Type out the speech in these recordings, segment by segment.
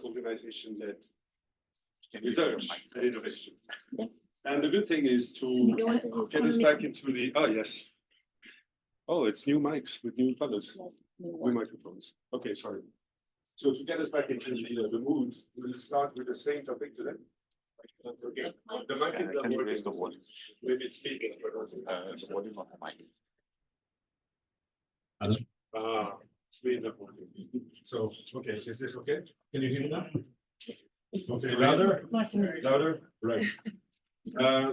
organization-led research and innovation. Yes. And the good thing is to You want to use get us one back into the, oh, yes. Oh, it's new mics with new colors, Yes, new microphones. Okay, sorry. So to get us back into the mood, we'll start with the same topic today. Okay, the mic is Can you raise the volume? maybe it's speaking, but The volume of the mic. Speed up. So, okay, is this okay? Can you hear me now? Okay, louder? Louder, right.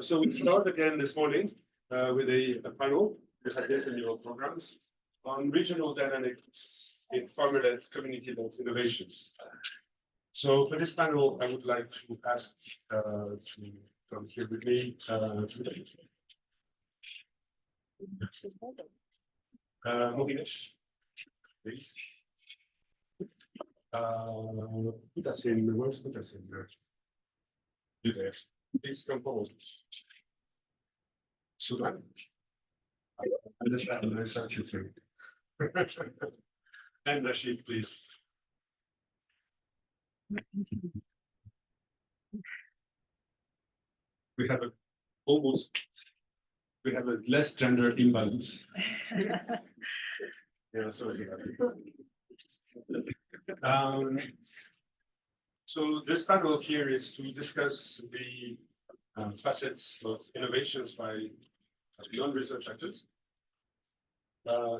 So we start again this morning with a panel. You had this in your programs on regional dynamics in farmer-led, community-led innovations. So for this panel, I would like to ask to come here with me today. Mohinesh, please. Put us in, where's put us in there? You there. Please come forward. Sudan. Understand, nice to you. And Rashid, please. We have a less gender imbalance. Yeah, sorry. So this panel here is to discuss the facets of innovations by non-research actors,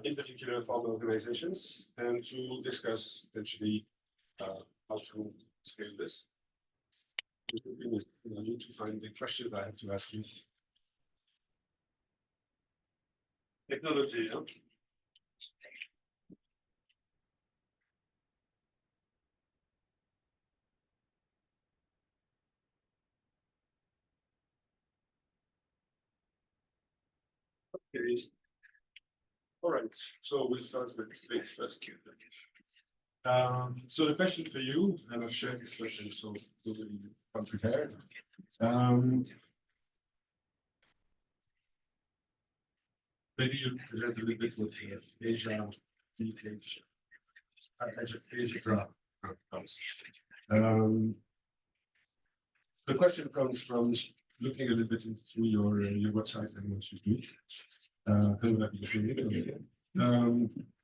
in particular farmer organizations, and to discuss essentially how to scale this. I need to find the questions I have to ask you. Technology, huh? Okay. All right, so we'll start with this first. So the question for you, and I've shared this question, so we come prepared. Maybe you present a little bit with Asia, Asia. The question comes from looking a little bit through your website and what you do.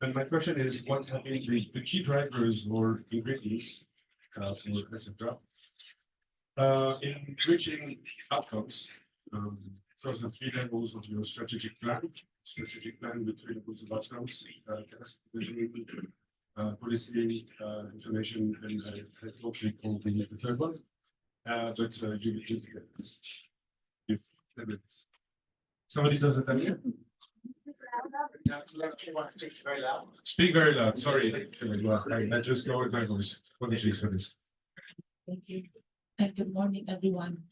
And my question is, what have been the key drivers or ingredients for DESIRA in reaching outcomes across the three levels of your strategic plan with three levels of outcomes, policy, information, and I actually called the third one. But you've somebody does it here. Speak very loud. Sorry. I just lowered my voice. Apologies for this. Thank you. And good morning, everyone.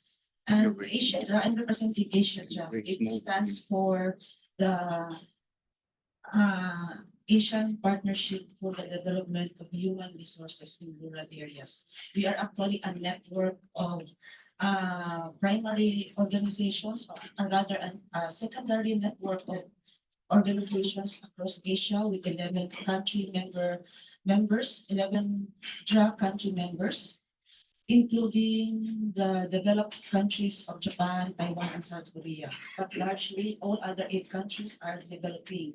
And ASIADRA, I'm representing ASIADRA. It stands for the Asian Partnership for the Development of Human Resources in Rural Areas. We are actually a network of primary organizations, or rather a secondary network of organizations across Asia with 11 country members, 11 DRA country members, including the developed countries of Japan, Taiwan, and South Korea. But largely, all other 8 countries are developing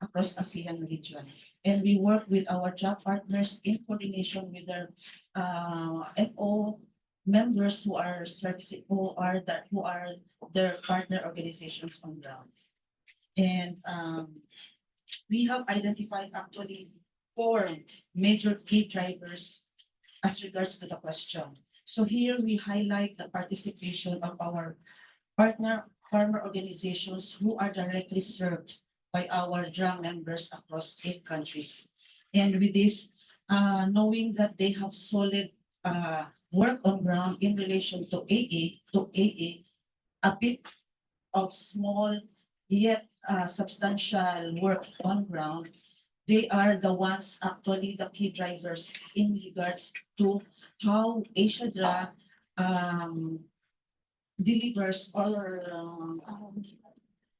across ASEAN region. And we work with our DRA partners in coordination with their FO members who are servicing, who are their partner organizations on ground. And we have identified actually 4 major key drivers as regards to the question. So here we highlight the participation of our partner farmer organizations who are directly served by our DRA members across 8 countries. And with this, knowing that they have solid work on ground in relation to AA, a bit of small yet substantial work on ground, they are the ones actually the key drivers in regards to how ASIADRA delivers or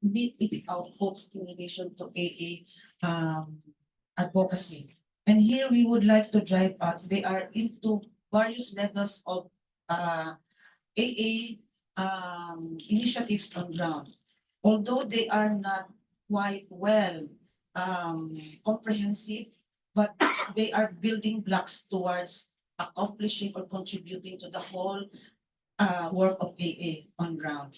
meet its outputs in relation to AA advocacy. And here we would like to drive out, they are into various levels of AA initiatives on ground. Although they are not quite well comprehensive, but they are building blocks towards accomplishing or contributing to the whole work of AA on ground.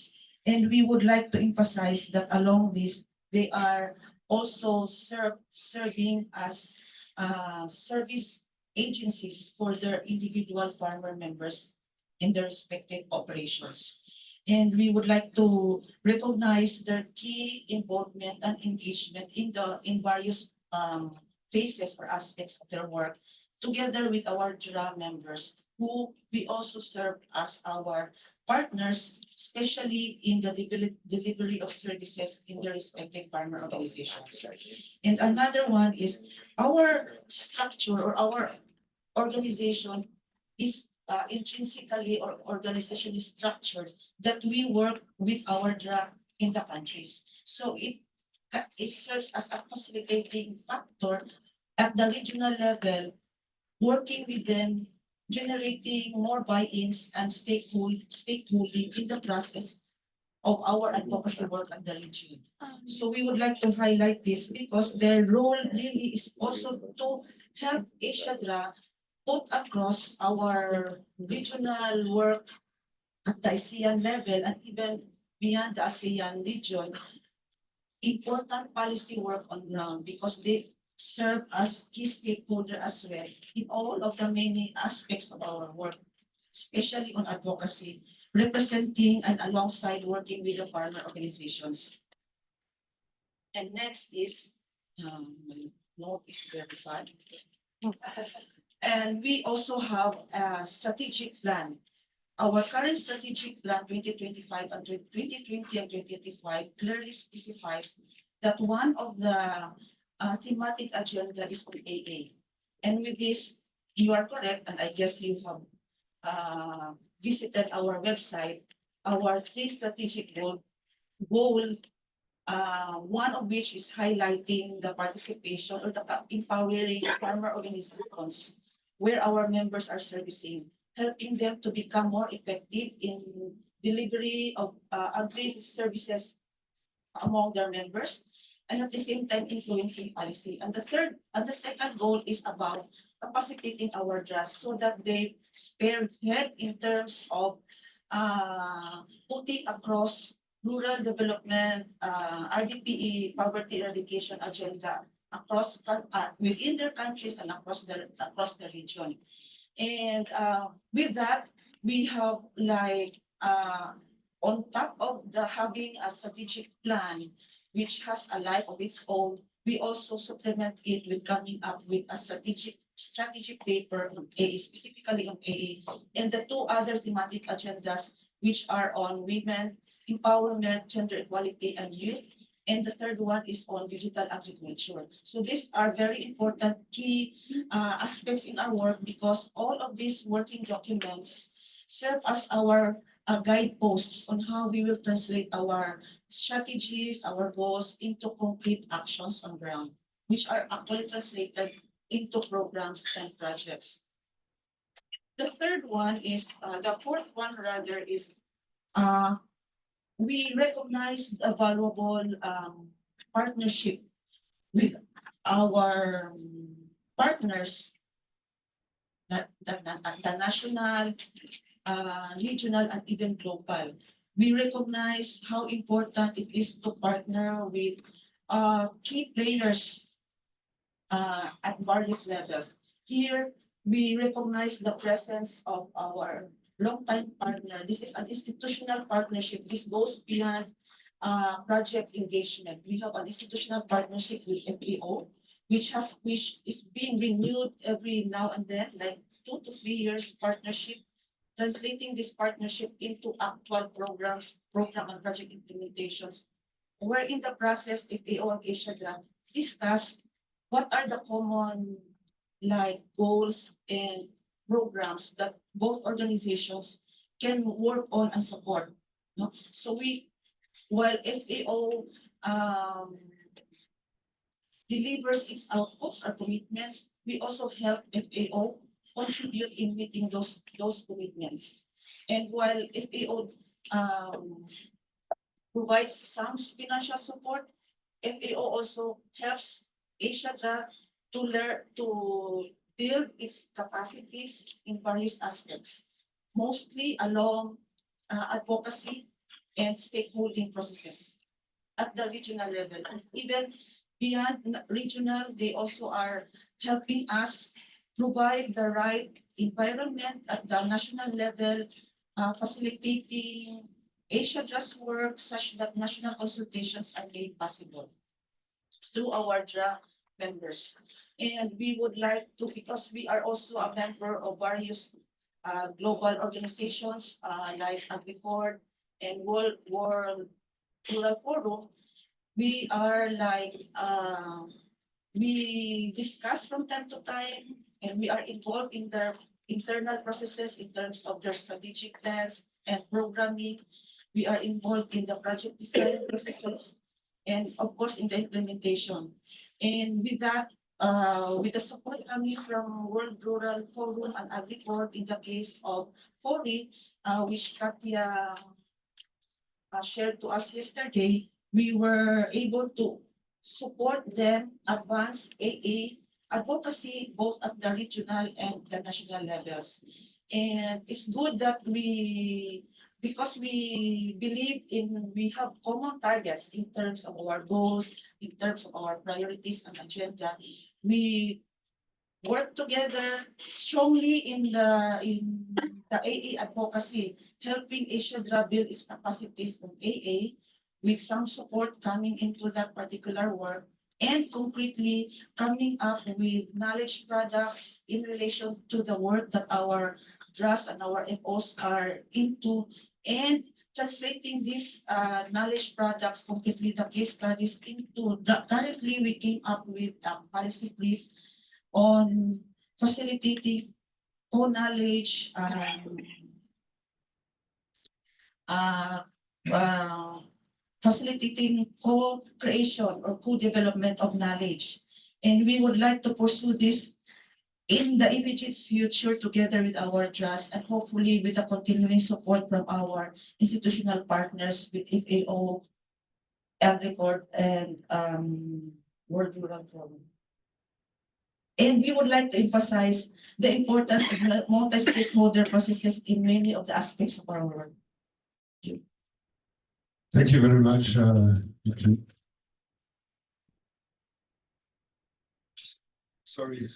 And we would like to emphasize that along this, they are also serving as service agencies for their individual farmer members in their respective operations. And we would like to recognize their key involvement and engagement in various phases or aspects of their work, together with our DRA members, who we also serve as our partners, especially in the delivery of services in their respective farmer organizations. And another one is our structure or our organization is intrinsically or organization is structured that we work with our DRA in the countries. So it serves as a facilitating factor at the regional level, working with them, generating more buy-ins and stakeholding in the process of our advocacy work at the region. So we would like to highlight this because their role really is also to help ASIADRA put across our regional work at the ASEAN level and even beyond the ASEAN region, important policy work on ground because they serve as key stakeholder as well in all of the many aspects of our work, especially on advocacy, representing and alongside working with the farmer organizations. And next is, my note is very bad. And we also have a strategic plan. Our current strategic plan 2025 and 2020 and 2025 clearly specifies that one of the thematic agenda is on AA. And with this, you are correct, and I guess you have visited our website, our 3 strategic goal, one of which is highlighting the participation or the empowering farmer organizations where our members are servicing, helping them to become more effective in delivery of agri services among their members, and at the same time influencing policy. And the second goal is about capacitating our DRAS so that they spearhead in terms of putting across rural development, RDPE, poverty eradication agenda across within their countries and across the region. And with that, we have like on top of the having a strategic plan, which has a life of its own, we also supplement it with coming up with a strategic paper on AA, specifically on AA, and the 2 other thematic agendas, which are on women empowerment, gender equality, and youth. And the third one is on digital agriculture. So these are very important key aspects in our work because all of these working documents serve as our guideposts on how we will translate our strategies, our goals into concrete actions on ground, which are actually translated into programs and projects. The third one is, the fourth one rather is, we recognize the valuable partnership with our partners, the national, regional, and even global. We recognize how important it is to partner with key players at various levels. Here, we recognize the presence of our long-time partner. This is an institutional partnership. This goes beyond project engagement. We have an institutional partnership with FAO, which is being renewed every now and then, like 2 to 3 years partnership, translating this partnership into actual program and project implementations, where in the process, FAO and ASIADRA discuss what are the common goals and programs that both organizations can work on and support. No? So while FAO delivers its outputs or commitments, we also help FAO contribute in meeting those commitments. And while FAO provides some financial support, FAO also helps Asia to learn to build its capacities in various aspects, mostly along advocacy and stakeholding processes at the regional level. And even beyond regional, they also are helping us provide the right environment at the national level, facilitating Asia Just work such that national consultations are made possible through our DRA members. And we would like to, because we are also a member of various global organizations like AgriFord and World Rural Forum, we are like, we discuss from time to time, and we are involved in their internal processes in terms of their strategic plans and programming. We are involved in the project design processes and of course in the implementation. And with that, with the support coming from World Rural Forum and AgriFord in the case of FORI, which Katia shared to us yesterday, we were able to support them advance AA advocacy both at the regional and the national levels. And it's good that because we believe we have common targets in terms of our goals, in terms of our priorities and agenda, we work together strongly in the AA advocacy, helping Asia build its capacities of AA with some support coming into that particular work and concretely coming up with knowledge products in relation to the work that our DRAS and our FOs are into, and translating these knowledge products, completely the case studies into, currently we came up with a policy brief on facilitating co-knowledge, facilitating co-creation or co-development of knowledge. And we would like to pursue this in the immediate future together with our trust and hopefully with the continuing support from our institutional partners with FAO, AgriCorp, and World Rural Forum. And we would like to emphasize the importance of multi-stakeholder processes in many of the aspects of our work. Thank you very much. Sorry,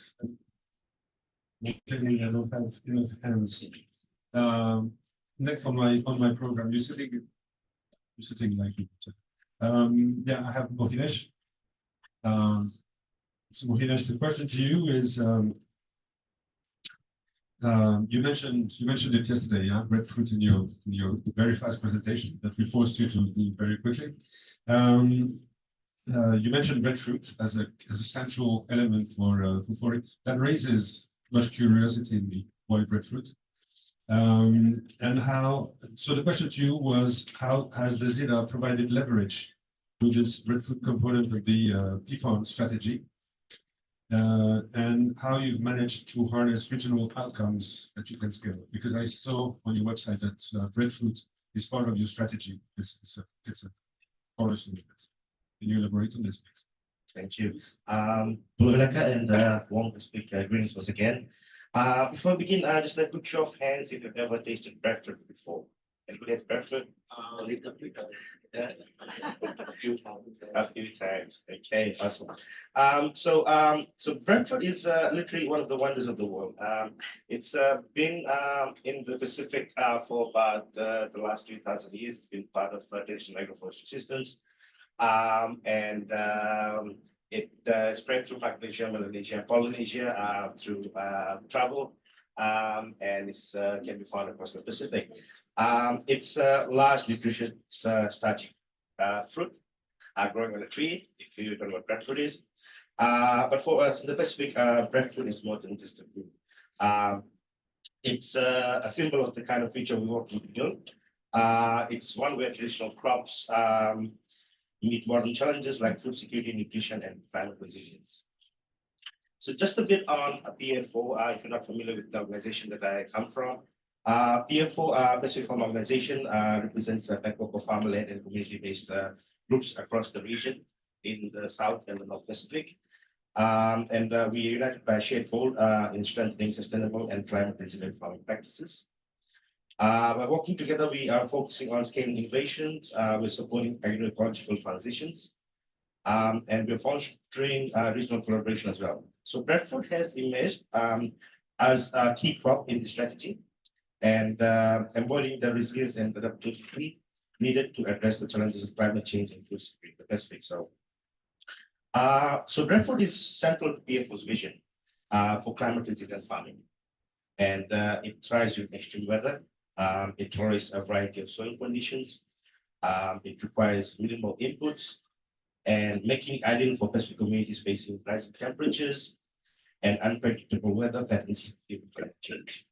clearly I don't have enough hands. Next on my program, you're sitting like yeah, I have Mohinesh. So Mohinesh, the question to you is, you mentioned it yesterday, yeah, breadfruit in your very fast presentation that we forced you to do very quickly. You mentioned breadfruit as a central element for it. That raises much curiosity in me. Why breadfruit? And how? So the question to you was, how has DESIRA provided leverage to this breadfruit component of the PFON strategy? And how you've managed to harness regional outcomes that you can scale. Because I saw on your website that breadfruit is part of your strategy. It's a cornerstone of it. Can you elaborate on this, please? Thank you. Bulgalaka and Wong to speak greetings once again. Before we begin, just a quick show of hands if you've ever tasted breadfruit before. Anybody has breadfruit? A little bit. Yeah. A few times. Okay, awesome. So breadfruit is literally one of the wonders of the world. It's been in the Pacific for about the last 3,000 years. It's been part of traditional agroforestry systems. It spread through Micronesia, Melanesia, Polynesia through travel, and it can be found across the Pacific. It's a large nutritious starchy fruit growing on a tree, if you don't know what breadfruit is. But for us in the Pacific, breadfruit is more than just a fruit. It's a symbol of the kind of future we want to build. It's one where traditional crops meet modern challenges like food security, nutrition, and climate resilience. So just a bit on PFO, if you're not familiar with the organization that I come from. PFO, Pacific Farm Organization, represents a network of farmer-led and community-based groups across the region in the South and the North Pacific. And we are united by a shared goal in strengthening sustainable and climate-resilient farming practices. By working together, we are focusing on scaling innovations, we're supporting agroecological transitions, and we're fostering regional collaboration as well. So breadfruit has emerged as a key crop in the strategy and embodying the resilience and adaptability needed to address the challenges of climate change and food security in the Pacific. So breadfruit is central to PFO's vision for climate resilient farming. And it thrives with extreme weather. It tolerates a variety of soil conditions. It requires minimal inputs and making it ideal for Pacific communities facing rising temperatures and unpredictable weather patterns due to climate change.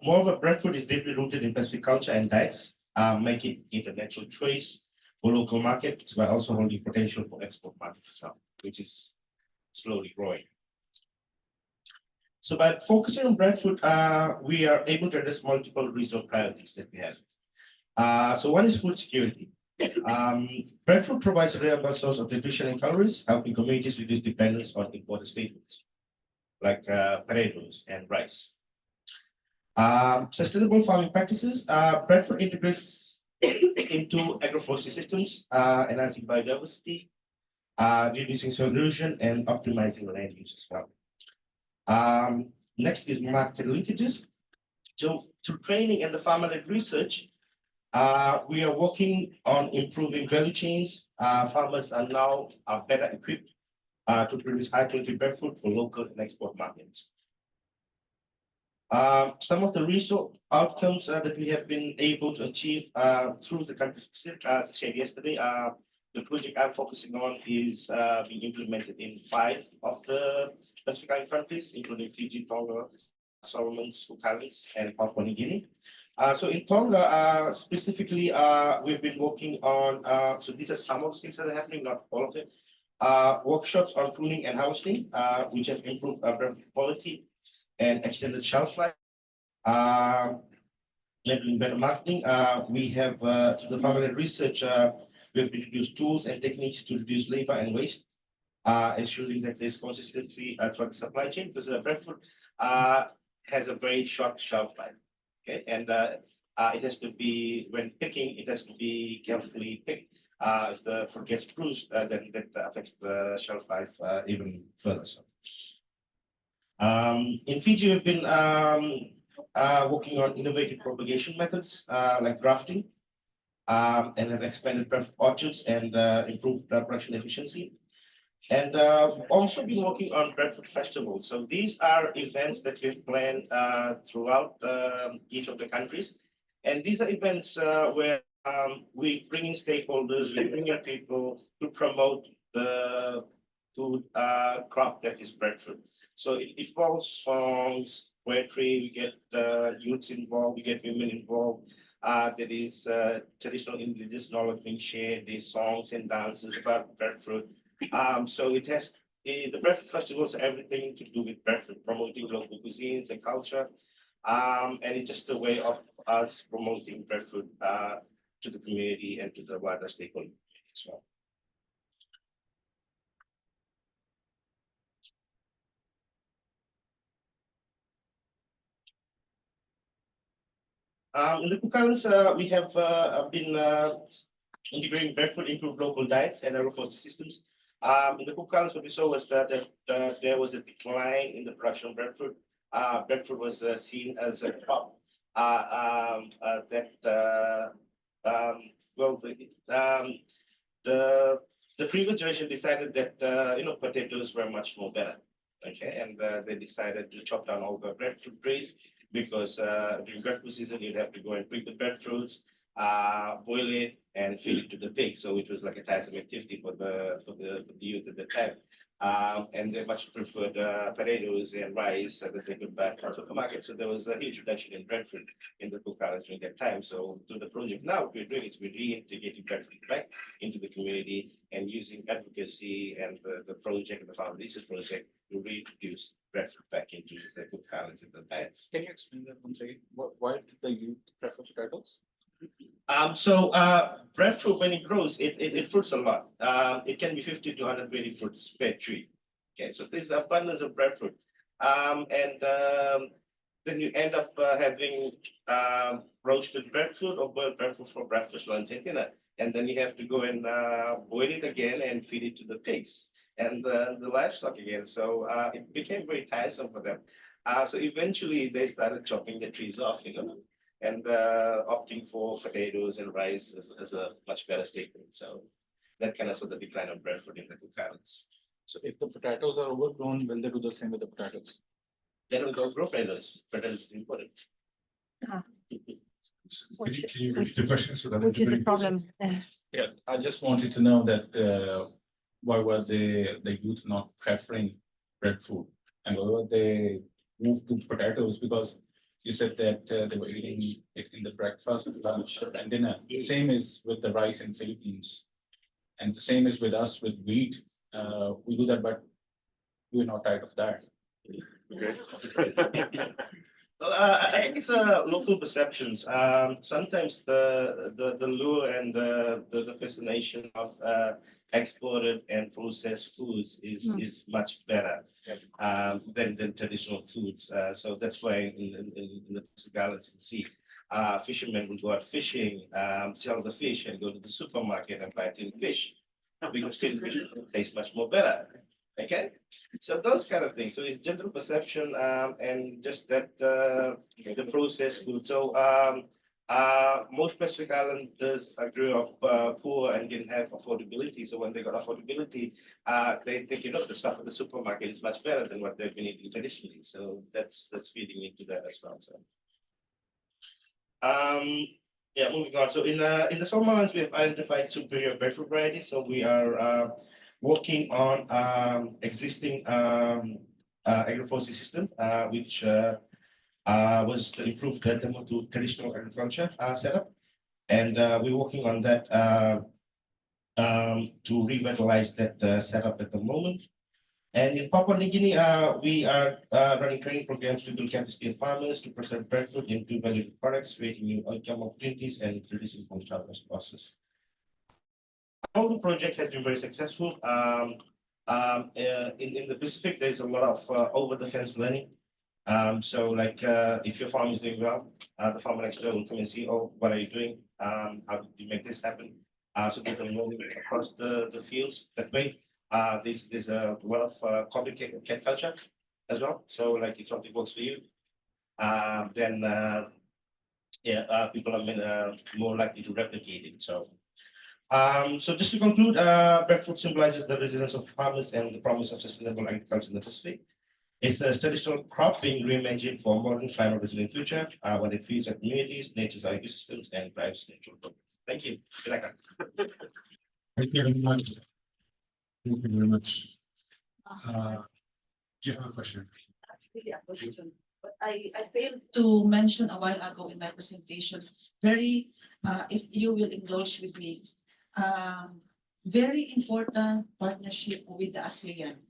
Moreover, breadfruit is deeply rooted in Pacific culture and diets, making it a natural choice for local markets, but also holding potential for export markets as well, which is slowly growing. So by focusing on breadfruit, we are able to address multiple regional priorities that we have. So one is food security. Breadfruit provides a reliable source of nutrition and calories, helping communities reduce dependence on imported staples like potatoes and rice. Sustainable farming practices. Breadfruit integrates into agroforestry systems, enhancing biodiversity, reducing soil erosion, and optimizing land use as well. Next is market linkages. So through training and the farmer-led research, we are working on improving value chains. Farmers are now better equipped to produce high-quality breadfruit for local and export markets. Some of the regional outcomes that we have been able to achieve through the country specific, as I shared yesterday, the project I'm focusing on is being implemented in 5 of the Pacific Island countries, including Fiji, Tonga, Solomons, Cook Islands, and Papua New Guinea. So in Tonga, specifically, we've been working on, so these are some of the things that are happening, not all of it. Workshops on pruning and harvesting, which have improved breadfruit quality and extended shelf life. Enabling better marketing. We have, to the farmer-led research, we have introduced tools and techniques to reduce labor and waste, ensuring that there's consistency throughout the supply chain, because breadfruit has a very short shelf life. Okay, and it has to be, when picking, it has to be carefully picked. If the fruit gets bruised, then that affects the shelf life even further. So, in Fiji, we've been working on innovative propagation methods like grafting, and have expanded breadfruit orchards and improved production efficiency. And also been working on breadfruit festivals. So these are events that we've planned throughout each of the countries. And these are events where we bring in stakeholders, we bring in people to promote the food crop that is breadfruit. So it involves songs, poetry, we get youths involved, we get women involved. There is traditional indigenous knowledge being shared, there's songs and dances about breadfruit. So it has the breadfruit festivals, everything to do with breadfruit, promoting local cuisines and culture. And it's just a way of us promoting breadfruit to the community and to the wider stakeholders as well. In the Cook Islands, we have been integrating breadfruit into local diets and agroforestry systems. In the Cook Islands, what we saw was that there was a decline in the production of breadfruit. Breadfruit was seen as a crop the previous generation decided that potatoes were much more better. Okay, and they decided to chop down all the breadfruit trees because during breadfruit season you'd have to go and pick the breadfruits, boil it, and feed it to the pig. So it was like a tiresome activity for the youth at the time. And they much preferred potatoes and rice that they could buy from the supermarket. So there was a huge reduction in breadfruit in the cook islands during that time. So through the project now, what we're doing is we're reintegrating breadfruit back into the community and using advocacy and the project and the foundation project to reintroduce breadfruit back into the cook islands and the diets. Can you explain that once again? Why did the youth prefer potatoes? Breadfruit, when it grows, it fruits a lot. It can be 50 to 120 fruits per tree. Okay, so there's abundance of breadfruit. Then you end up having roasted breadfruit or boiled breadfruit for breakfast, lunch, and dinner. And then you have to go and boil it again and feed it to the pigs and the livestock again. So it became very tiresome for them. So eventually they started chopping the trees off, and opting for potatoes and rice as a much better statement. So that kind of saw the decline of breadfruit in the cook islands. So if the potatoes are overgrown, will they do the same with the potatoes? They don't grow potatoes. Potatoes is important. Can you repeat the question so that Which is the everybody gets it? problem. Yeah, I just wanted to know that why were the youth not preferring breadfruit and why were they moved to potatoes? Because you said that they were eating it in the breakfast, lunch, and dinner. Same is with the rice in Philippines, and the same is with us with wheat. We do that, but we're not tired of that. Well, I think it's local perceptions. Sometimes the lure and the fascination of exported and processed foods is much better than traditional foods. So that's why in the gallons you see fishermen will go out fishing, sell the fish, and go to the supermarket and buy tin fish because tin fish tastes much more better. Okay, so those kind of things. So it's general perception and just that the processed food. So most Pacific Islanders grew up poor and didn't have affordability. So when they got affordability, they think the stuff at the supermarket is much better than what they've been eating traditionally. So that's feeding into that as well. So yeah, moving on. So in the Solomons, we have identified superior breadfruit varieties. So we are working on existing agroforestry system, which was the improved demo to traditional agriculture setup. And we're working on that to revitalize that setup at the moment. And in Papua New Guinea, we are running training programs to build capacity of farmers to present breadfruit into valuable products, creating new income opportunities and reducing child losses. The project has been very successful. In the Pacific, there's a lot of over the fence learning. So like if your farm is doing well, the farmer next door will come and see, oh, what are you doing? How did you make this happen? So there's a learning across the fields that way. There's a lot of copycat culture as well. So like if something works for you, then people are more likely to replicate it. So just to conclude, breadfruit symbolizes the resilience of farmers and the promise of sustainable agriculture in the Pacific. It's a traditional crop being reimagined for a modern climate resilient future when it feeds our communities, nature's ecosystems, and drives natural progress. Thank you. Thank you very much. Thank you very much. You have a question? Really a question, but I failed to mention a while ago in my presentation, if you will indulge with me, very important partnership with the ASEAN.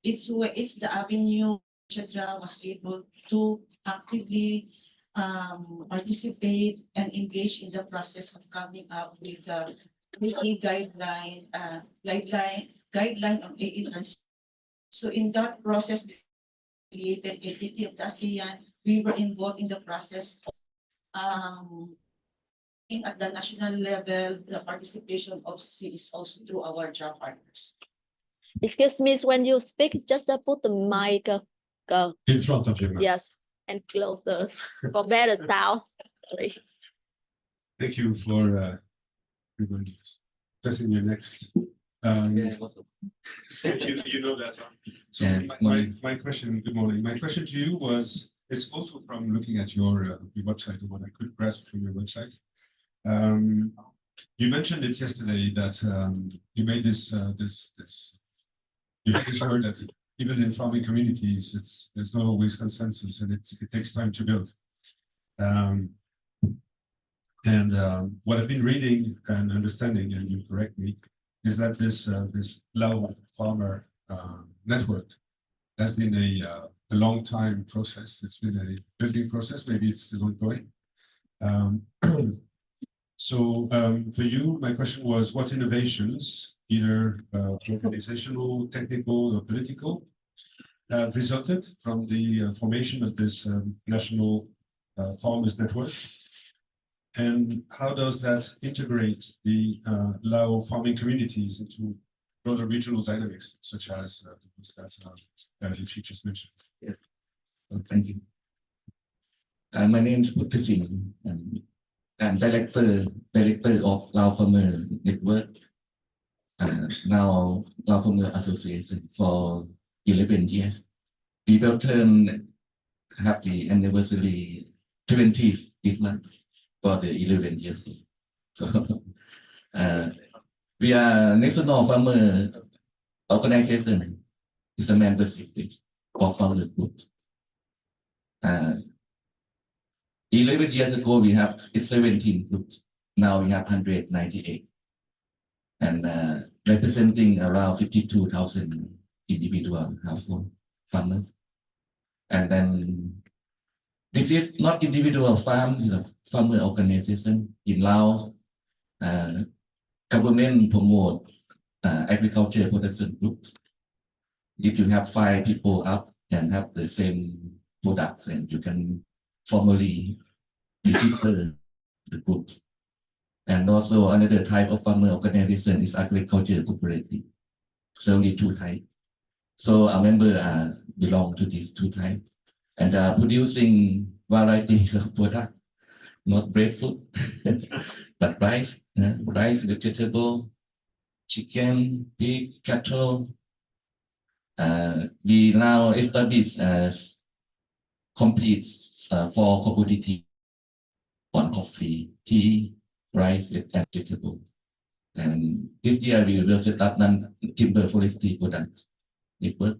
It's the avenue Chadra was able to actively participate and engage in the process of coming up with a guideline on AA transition. So in that process, created entity of the ASEAN, we were involved in the process of at the national level, the participation of C is also through our job partners. Excuse me, when you speak, just put the mic In front of you. yes, and closer for better sound. Sorry. Thank you for pressing your next. You know that. So my question, good morning. My question to you was, it's also from looking at your website, what I could grasp from your website. You mentioned it yesterday that you made this you just heard that even in farming communities, there's not always consensus, and it takes time to build. What I've been reading and understanding, and you correct me, is that this Lao farmer network has been a long time process. It's been a building process. Maybe it's still ongoing. For you, my question was, what innovations, either organizational, technical, or political, have resulted from the formation of this national farmers network? And how does that integrate the Lao farming communities into broader regional dynamics, such as the ones that she just mentioned? Thank you. My name is Putte Singh, and I'm director of Lao Farmer Network, now Lao Farmer Association for 11 years. We will have the anniversary 20th this month for the 11 years. So we are National Farmer Organization. It's a membership of farmer groups. 11 years ago, we have 17 groups. Now we have 198, and representing around 52,000 individual household farmers. And then this is not individual farmer organization in Laos. Government promote agriculture production groups. If you have 5 people up and have the same products, and you can formally register the group. And also another type of farmer organization is agriculture cooperative. So only 2 types. So our members belong to these 2 types and are producing varieties of products, not breadfruit, but rice, vegetable, chicken, pig, cattle. We now establish complete 4 commodity on coffee, tea, rice, and vegetable. And this year we will set up non-timber forestry products network,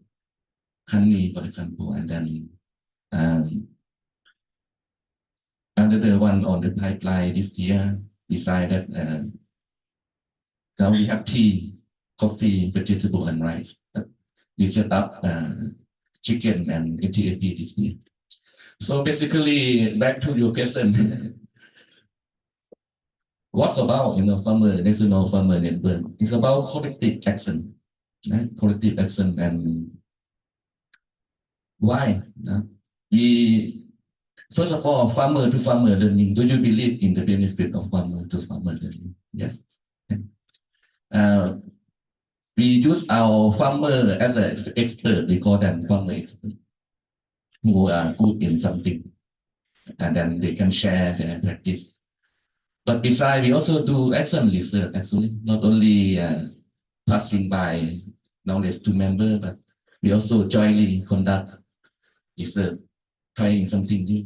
honey, for example, and then another one on the pipeline this year. Besides that, now we have tea, coffee, vegetable, and rice. We set up chicken and NTAP this year. So basically, back to your question, what's about National Farmer Network? It's about collective action, right? Collective action, and why? We first of all, farmer to farmer learning. Do you believe in the benefit of farmer to farmer learning? Yes. We use our farmer as an expert. We call them farmer experts, who are good in something, and then they can share their practice. But besides, we also do excellent research, actually, not only passing by knowledge to members, but we also jointly conduct research, trying something new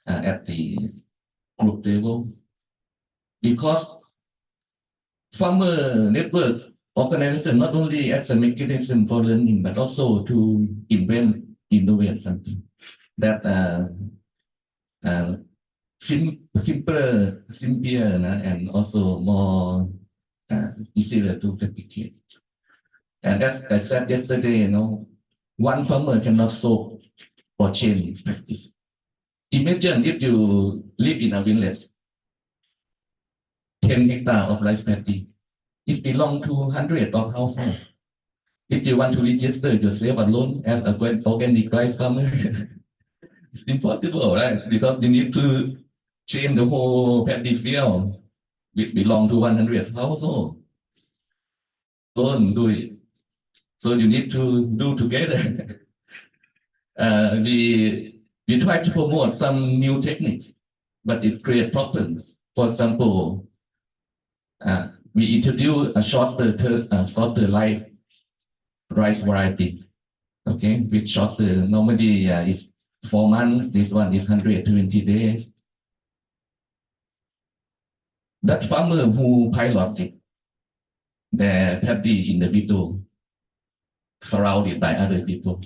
at the group level. Because farmer network organization not only as a mechanism for learning, but also to innovate something that simpler, and also more easier to replicate. And as I said yesterday, one farmer cannot solve or change practice. Imagine if you live in a village, 10 hectares of rice paddy. It belongs to hundreds of households. If you want to register yourself alone as a organic rice farmer, it's impossible, right? Because you need to change the whole paddy field, which belongs to 100 households. Don't do it. So you need to do together. We try to promote some new techniques, but it creates problems. For example, we introduce a shorter life rice variety, okay, which shorter, normally is 4 months, this one is 120 days. That farmer who piloted their paddy in the middle surrounded by other people.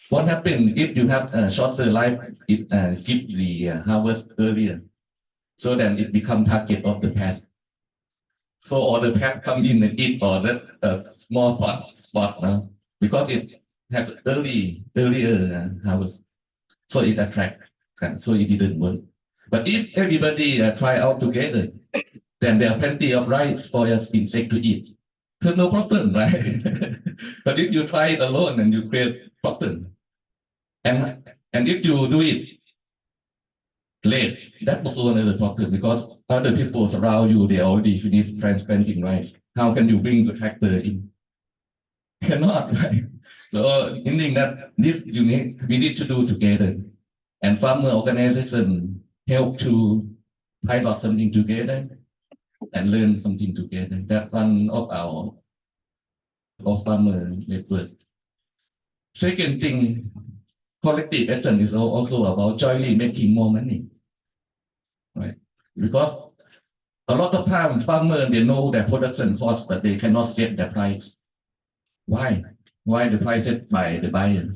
What happens if you have a shorter life? It keep the harvest earlier, so then it become target of the pest. So all the pest come in and eat all that small spot now because it have earlier harvest, so it attract. So it didn't work. But if everybody try out together, then there are plenty of rice for your insect to eat. So no problem, right? But if you try it alone and you create problem, and if you do it late, that's also another problem because other people around you, they already finished transplanting rice. How can you bring the tractor in? Cannot, right? So meaning that this we need to do together. And farmer organization help to pilot something together and learn something together. That's one of our farmer network. Second thing, collective action is also about jointly making more money, right? Because a lot of times farmers, they know their production cost, but they cannot set the price. Why? Why the price set by the buyer?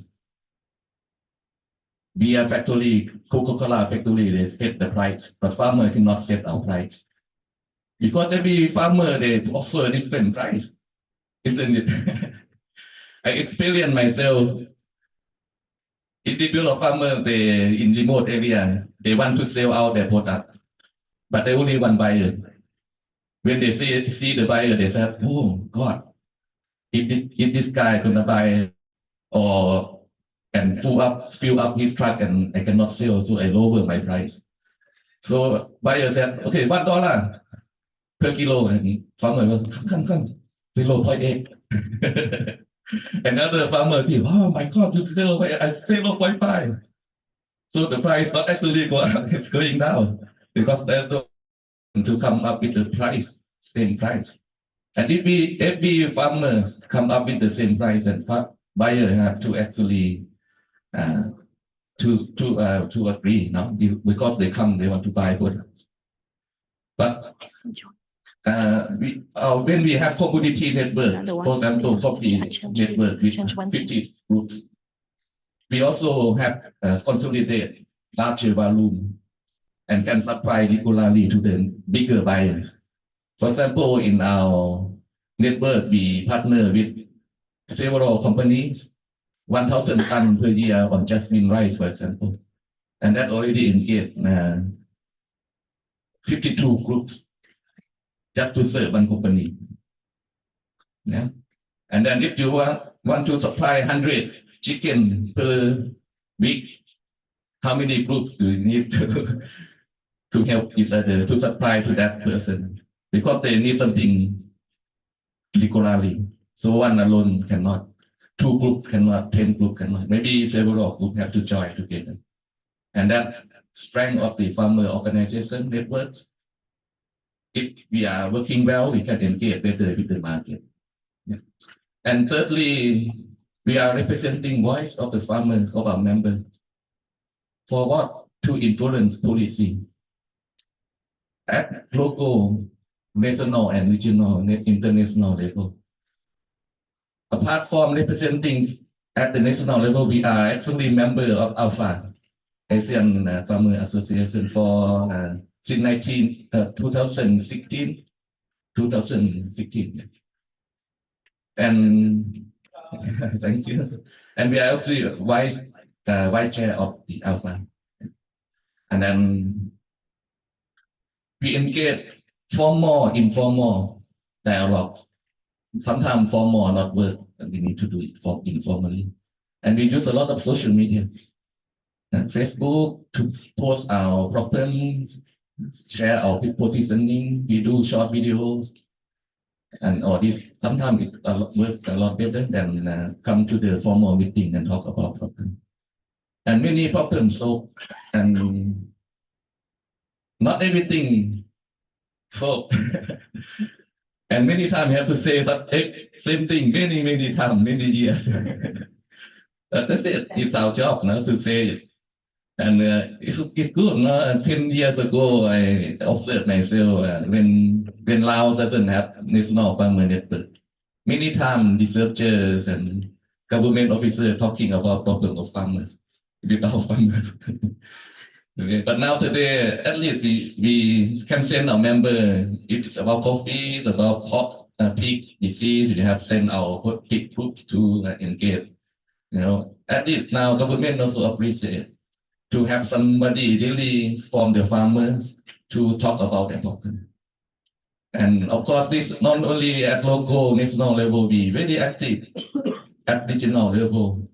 Beer factory, Coca-Cola factory, they set the price, but farmer cannot set our price. Because every farmer, they offer different price, isn't it? I experienced myself, individual farmers, they in remote area, they want to sell out their product, but they only one buyer. When they see the buyer, they say, oh God, if this guy gonna buy or and fill up his truck and I cannot sell, so I lower my price. So buyer said, okay, $1 per kilo, and farmer was come, 0.8. Another farmer said, oh my God, you sell away, I sell 0.5. So the price not actually go up, it's going down because they're to come up with the price, same price. And if every farmer come up with the same price, and buyer have to actually to agree, no? Because they want to buy products. But when we have community network, for example, coffee network with 50 groups, we also have consolidate larger volume and can supply regularly to the bigger buyers. For example, in our network, we partner with several companies, 1,000 tons per year on jasmine rice, for example. And that already engaged 52 groups just to serve one company. Yeah. And then if you want to supply 100 chicken per week, how many groups do you need to help each other to supply to that person? Because they need something regularly. So one alone cannot, 2 groups cannot, 10 groups cannot. Maybe several groups have to join together. And that strength of the farmer organization networks, if we are working well, we can engage better with the market. Yeah. And thirdly, we are representing voice of the farmers, of our members. For what? To influence policy at local, national, and regional, international level. Apart from representing at the national level, we are actually member of ALFA, Asian Farmer Association, for since 2016. And thank you. And we are actually vice chair of the ALFA. And then we engage formal, informal dialogue. Sometimes formal not work, and we need to do it informally. And we use a lot of social media and Facebook to post our problems, share our positioning. We do short videos, and all this. Sometimes it work a lot better than come to the formal meeting and talk about problems. And many problems solved, and not everything solved. And many times you have to say that same thing many times, many years. That's it. It's our job now to say it. And it's good. No? 10 years ago, I observed myself when Laos doesn't have national farmer network. many times researchers and government officers talking about problem of farmers without farmers. Okay, but now today, at least we can send our member, if it's about coffee, it's about pig disease, we have sent our pig groups to engage. At least now government also appreciate to have somebody really from the farmers to talk about their problem. And of course, this not only at local, national level, be very active at regional level.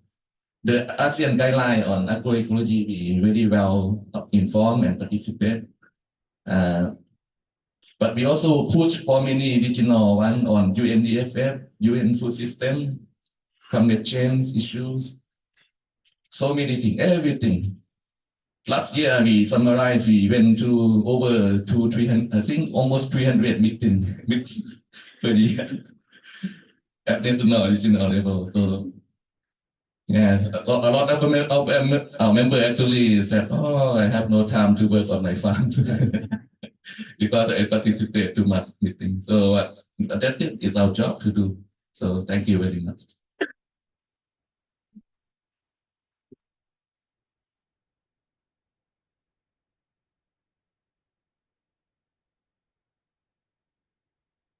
The ASEAN guideline on agroecology be very well informed and participate. But we also push for many regional one on UNDFF, UN food system, climate change issues, so many things, everything. Last year we summarized, we went to over 300, I think almost 300 meetings per year at national, regional level. So yes, a lot of our member actually said, "Oh, I have no time to work on my farm because I participate too much meeting." So that's it. It's our job to do. So thank you very much.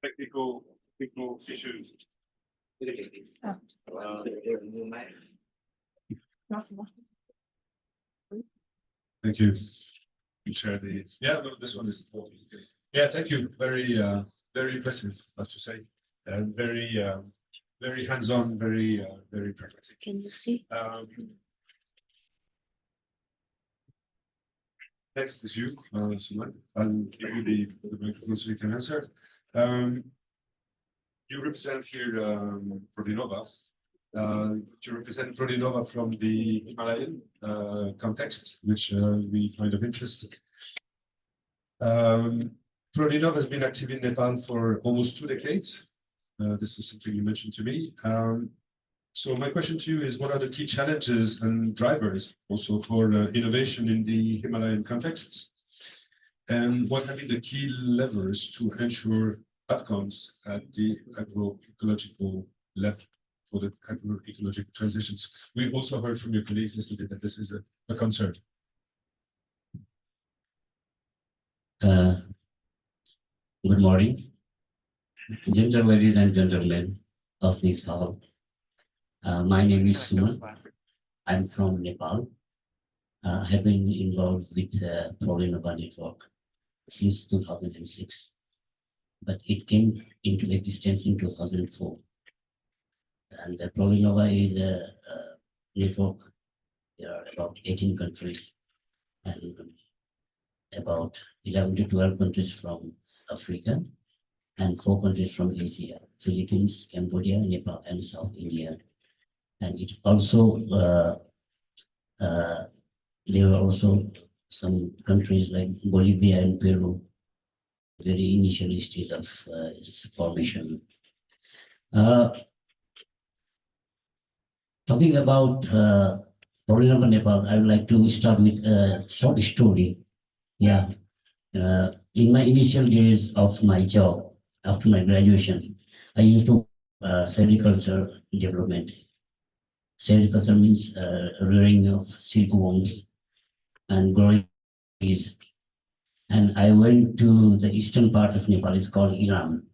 Technical issues. Thank you. You share the, yeah, no, this one is important. Yeah, thank you. Very impressive, I have to say. And very hands-on, very pragmatic. Can you see? Next is you, Suman. I'll give you the microphone so you can answer. You represent here Prodinova. You represent Prodinova from the Himalayan context, which we find of interest. Prodinova has been active in Nepal for almost 2 decades. This is something you mentioned to me. So my question to you is, what are the key challenges and drivers also for innovation in the Himalayan contexts? And what have been the key levers to ensure outcomes at the agroecological level for the agroecological transitions? We also heard from your colleagues yesterday that this is a concern. Good morning, gentle ladies and gentlemen of this hall. My name is Suman. I'm from Nepal. I have been involved with Prodinova network since 2006, but it came into existence in 2004. And Prodinova is a network. There are about 18 countries and about 11 to 12 countries from Africa and 4 countries from Asia: Philippines, Cambodia, Nepal, and South India. And it also there are also some countries like Bolivia and Peru, very initial stage of its formation. Talking about Prodinova Nepal, I would like to start with a short story. Yeah, in my initial days of my job after my graduation, I used to sericulture development. Sericulture means rearing of silkworms and growing trees. And I went to the eastern part of Nepal, it's called Iran.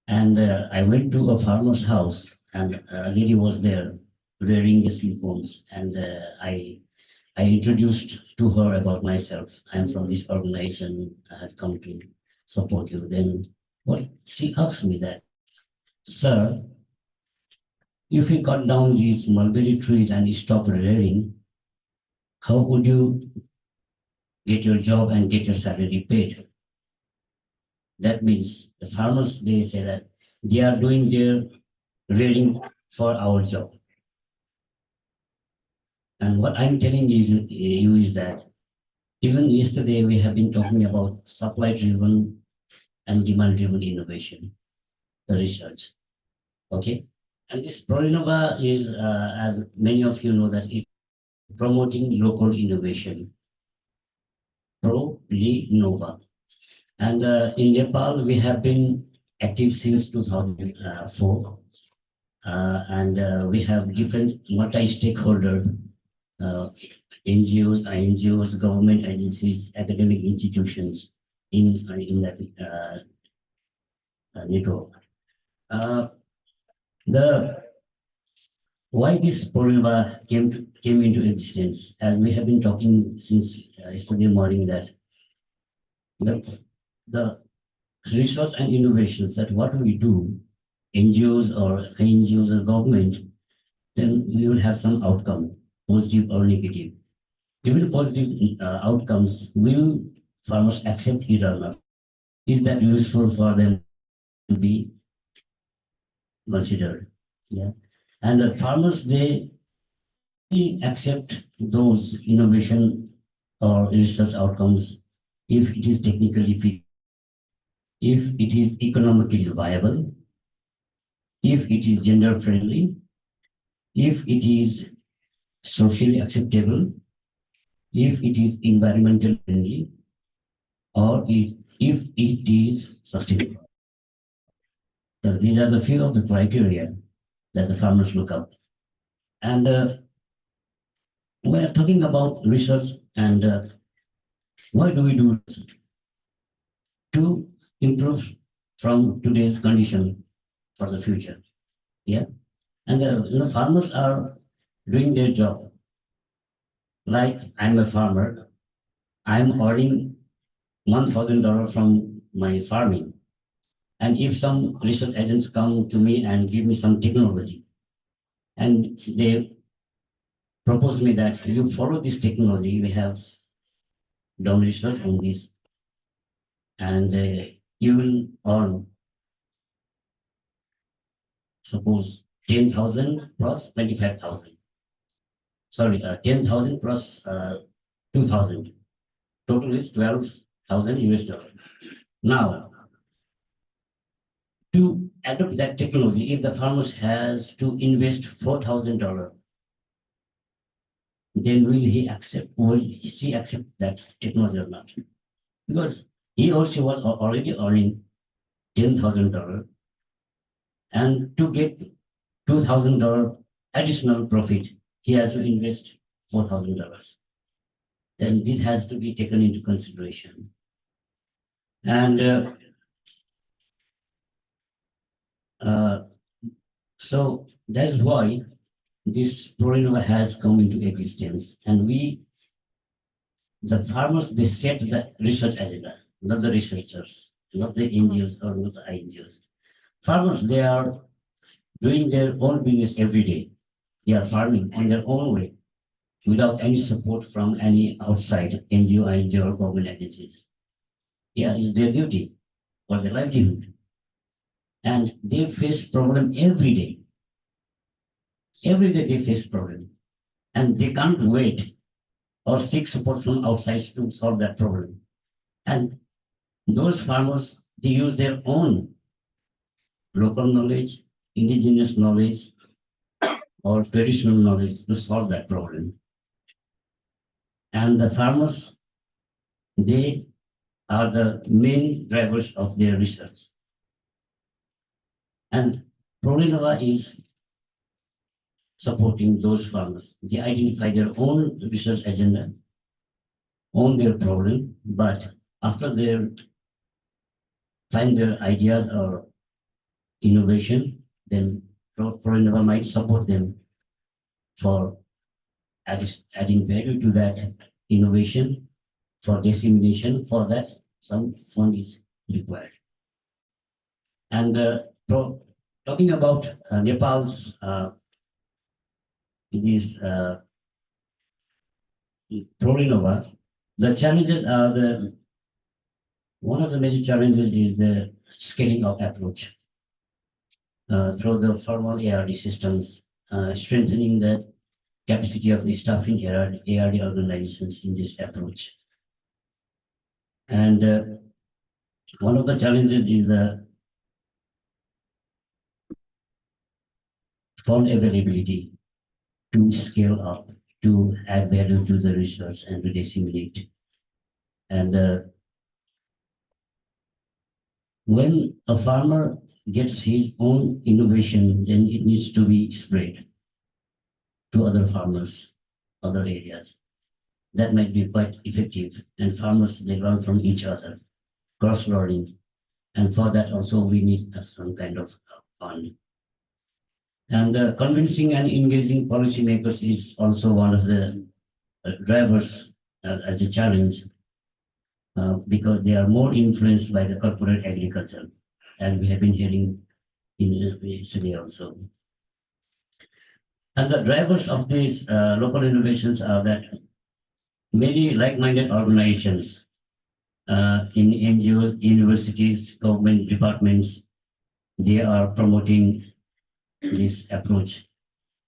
And I went to a farmer's house, and a lady was there rearing the silkworms. And I introduced to her about myself. I'm from this organization, I have come to support you. Then she asked me that, "Sir, if we cut down these mulberry trees and stop rearing, how would you get your job and get your salary paid?" That means the farmers, they say that they are doing their rearing for our job. And what I'm telling you is that even yesterday we have been talking about supply-driven and demand-driven innovation, research. Okay, and this Prodinova is, as many of you know, that it promoting local innovation. Prodinova. And in Nepal, we have been active since 2004. And we have different multi-stakeholder NGOs, INGOs, government agencies, academic institutions in that network. The why this program came into existence, as we have been talking since yesterday morning, that the research and innovations, that what we do, NGOs or INGOs or government, then we will have some outcome, positive or negative. Even positive outcomes, will farmers accept it or not? Is that useful for them to be considered? Yeah. And the farmers, they accept those innovation or research outcomes if it is technically feasible, if it is economically viable, if it is gender friendly, if it is socially acceptable, if it is environmental friendly, or if it is sustainable. So these are the few of the criteria that the farmers look up. And we are talking about research, and why do we do this? To improve from today's condition for the future. Yeah. And farmers are doing their job. Like, I'm a farmer, I'm earning $1,000 from my farming. And if some research agents come to me and give me some technology, and they propose me that you follow this technology, we have done research on this, and you will earn, suppose, 10,000 plus 25,000. Sorry, 10,000 plus 2,000. Total is 12,000 US dollars. Now, to adopt that technology, if the farmers has to invest $4,000, then will he accept that technology or not? Because he also was already earning $10,000, and to get $2,000 additional profit, he has to invest $4,000. Then this has to be taken into consideration. And so that's why this program has come into existence. And the farmers, they set the research agenda, not the researchers, not the NGOs or not the INGOs. Farmers, they are doing their own business every day. They are farming in their own way, without any support from any outside NGO, INGO, or government agencies. Yeah, it's their duty for their livelihood. And they face problem every day. Every day they face problem. And they can't wait or seek support from outside to solve that problem. And those farmers, they use their own local knowledge, indigenous knowledge, or traditional knowledge to solve that problem. And the farmers, they are the main drivers of their research. And ProRenova is supporting those farmers. They identify their own research agenda, own their problem, but after they find their ideas or innovation, then ProRenova might support them for adding value to that innovation, for dissemination. For that, some fund is required. And talking about Nepal's this ProRenova, the challenges are one of the major challenges is the scaling up approach through the formal ARD systems, strengthening the capacity of the staffing ARD organizations in this approach. And one of the challenges is the fund availability to scale up, to add value to the research and to disseminate. And when a farmer gets his own innovation, then it needs to be spread to other farmers, other areas. That might be quite effective, and farmers, they learn from each other, cross-learning. And for that also, we need some kind of fund. And convincing and engaging policymakers is also one of the drivers as a challenge, because they are more influenced by the corporate agriculture, as we have been hearing in yesterday also. And the drivers of these local innovations are that many like-minded organizations in NGOs, universities, government departments, they are promoting this approach.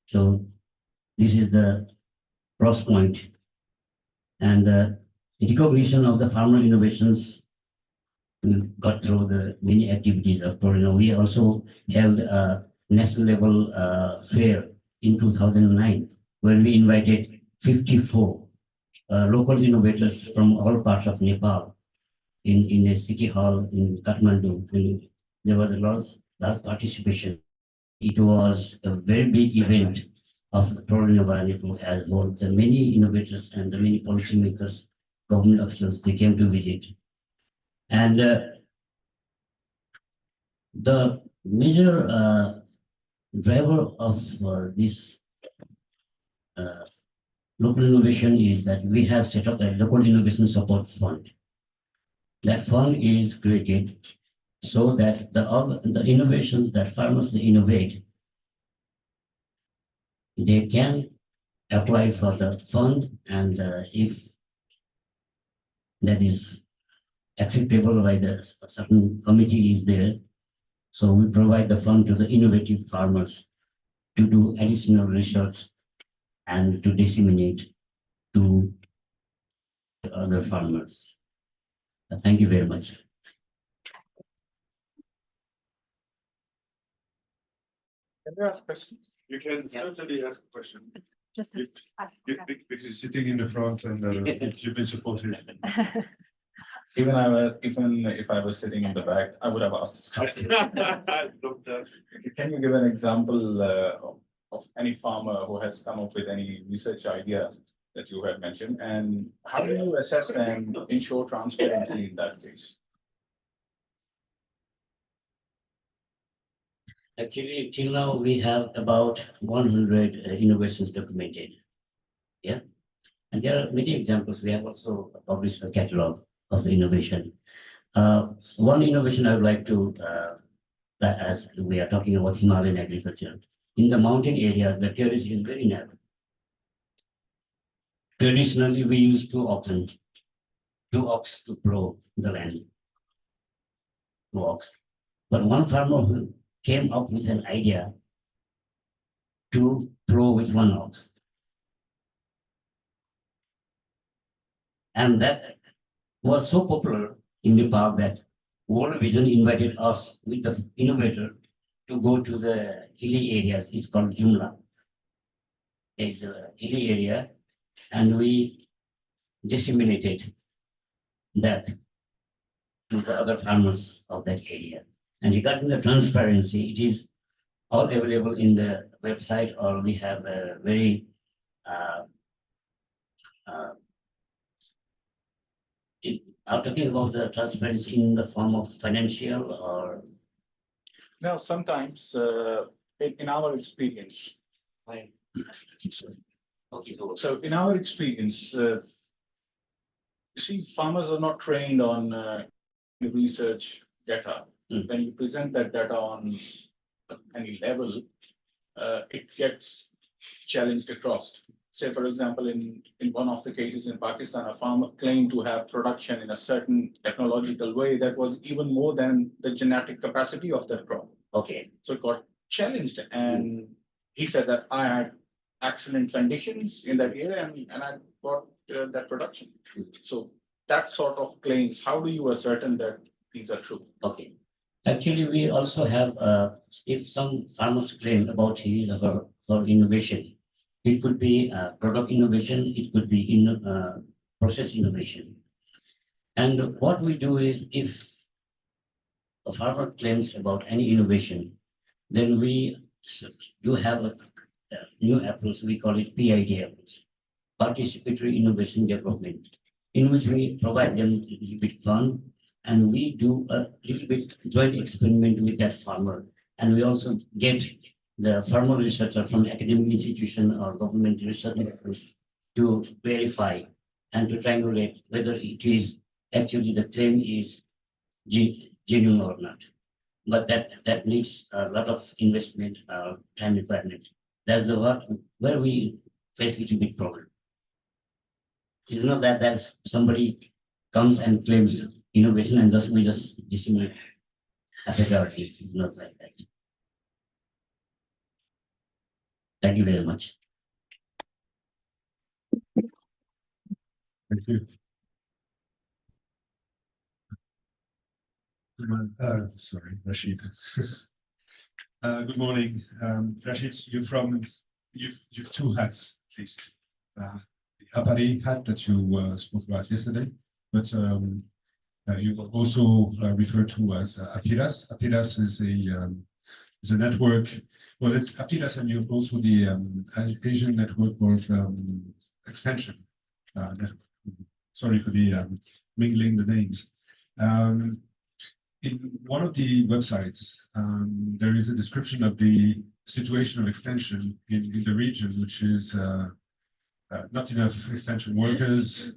So this is the cross point. And the recognition of the farmer innovations got through the many activities of Torino. We also held a national level fair in 2009, where we invited 54 local innovators from all parts of Nepal in a city hall in Kathmandu. And there was a large participation. It was a very big event of the Torino Network as well. The many innovators and the many policymakers, government officials, they came to visit. And the major driver of this local innovation is that we have set up a local innovation support fund. That fund is created so that the innovations that farmers they innovate, they can apply for the fund, and if that is acceptable by the certain committee is there, so we provide the fund to the innovative farmers to do additional research and to disseminate to other farmers. Thank you very much. Can I ask questions? You can certainly ask a question. Just You- Because you're sitting in the front and you've been supportive. Even if I was sitting in the back, I would have asked this question. Can you give an example of any farmer who has come up with any research idea that you had mentioned, and how do you assess and ensure transparency in that case? Actually, till now, we have about 100 innovations documented. Yeah. And there are many examples. We have also published a catalog of the innovation. One innovation I would like to, as we are talking about Himalayan agriculture, in the mountain areas, the terrace is very narrow. Traditionally, we used two oxen to plow the land. Two ox. But one farmer who came up with an idea to plow with one ox. And that was so popular in Nepal that World Vision invited us with the innovator to go to the hilly areas. It's called Jumla. It's a hilly area, and we disseminated that to the other farmers of that area. And regarding the transparency, it is all available in the website, or we have a very are talking about the transparency in the form of financial or Now, sometimes in our experience, okay, so in our experience, you see, farmers are not trained on research data. Mm. When you present that data on any level, it gets challenged across. Say, for example, in one of the cases in Pakistan, a farmer claimed to have production in a certain technological way that was even more than the genetic capacity of that crop. okay. So it got challenged, and he said that I had excellent conditions in that area, and I got that production. So that sort of claims, how do you ascertain that these are true? Okay. Actually, we also have, if some farmers claim about his or her innovation, it could be product innovation, it could be in process innovation. And what we do is, if a farmer claims about any innovation, then we do have a new approach. We call it PID approach, participatory innovation development, in which we provide them a little bit fund and we do a little bit joint experiment with that farmer. And we also get the farmer researcher from academic institution or government research to verify and to triangulate whether it is actually the claim is genuine or not. But that needs a lot of investment, time requirement. That's the work where we face a little bit problem. It's not that somebody comes and claims innovation and we just disseminate affectionately. It's not like that. Thank you very much. Thank you. Sorry, Rashid. Good morning. Rashid, you've two hats, at least. The Apari hat that you spoke about yesterday, but you will also refer to as Apiras. Apiras is a network. Well, it's Apiras, and you're also the Asian network of extension network. Sorry for the mingling the names. In one of the websites, there is a description of the situation of extension in the region, which is not enough extension workers,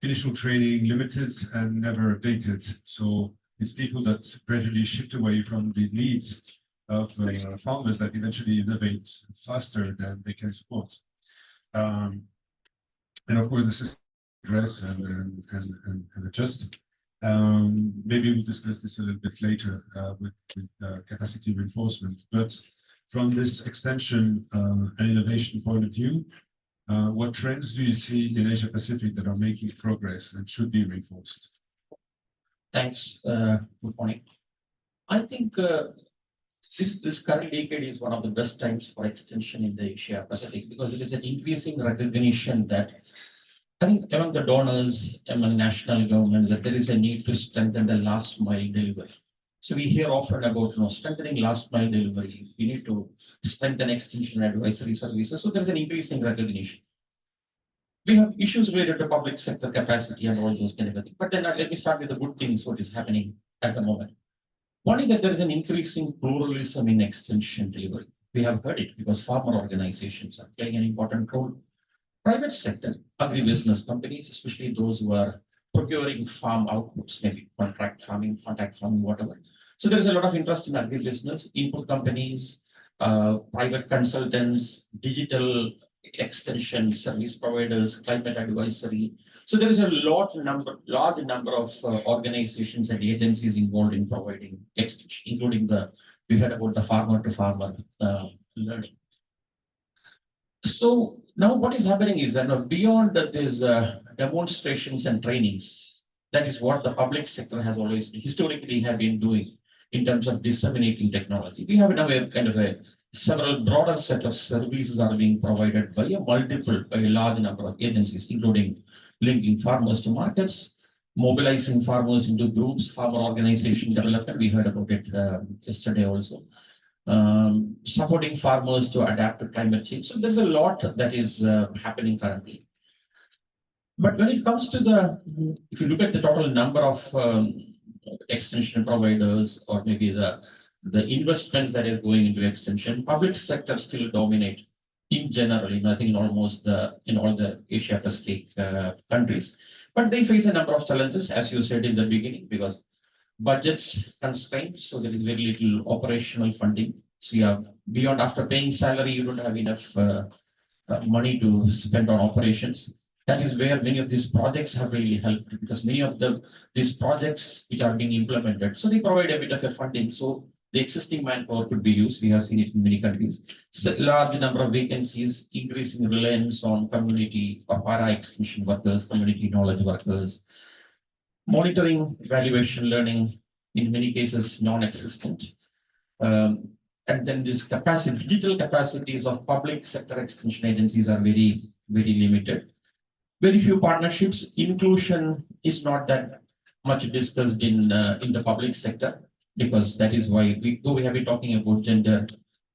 initial training limited and never updated. So it's people that gradually shift away from the needs of farmers that eventually innovate faster than they can support. And of course, this is address and adjust. Maybe we'll discuss this a little bit later with capacity reinforcement. But from this extension and innovation point of view, what trends do you see in Asia Pacific that are making progress and should be reinforced? Thanks. Good morning. I think this current decade is one of the best times for extension in the Asia Pacific because it is an increasing recognition that I think among the donors, among national governments, that there is a need to strengthen the last mile delivery. So we hear often about strengthening last mile delivery. We need to strengthen extension advisory services. So there's an increasing recognition. We have issues related to public sector capacity and all those kind of things. But then let me start with the good things, what is happening at the moment. One is that there is an increasing pluralism in extension delivery. We have heard it because farmer organizations are playing an important role. Private sector, agribusiness companies, especially those who are procuring farm outputs, maybe contract farming, whatever. So there's a lot of interest in agribusiness, input companies, private consultants, digital extension service providers, climate advisory. So there is a large number of organizations and agencies involved in providing extension, including we heard about the farmer to farmer learning. So now what is happening is that beyond these demonstrations and trainings, that is what the public sector has always historically have been doing in terms of disseminating technology. We have now several broader set of services are being provided by a large number of agencies, including linking farmers to markets, mobilizing farmers into groups, farmer organization development. We heard about it yesterday also. Supporting farmers to adapt to climate change. So there's a lot that is happening currently. But when it comes to if you look at the total number of extension providers or maybe the investments that is going into extension, public sector still dominate in general, I think in almost in all the Asia Pacific countries. But they face a number of challenges, as you said in the beginning, because budgets constrained, so there is very little operational funding. So you have beyond after paying salary, you don't have enough money to spend on operations. That is where many of these projects have really helped because many of these projects which are being implemented, so they provide a bit of a funding. So the existing manpower could be used. We have seen it in many countries. So large number of vacancies, increasing reliance on community or para extension workers, community knowledge workers. Monitoring, evaluation, learning, in many cases non-existent. And then this digital capacities of public sector extension agencies are very, very limited. Very few partnerships. Inclusion is not that much discussed in the public sector, because that is why we have been talking about gender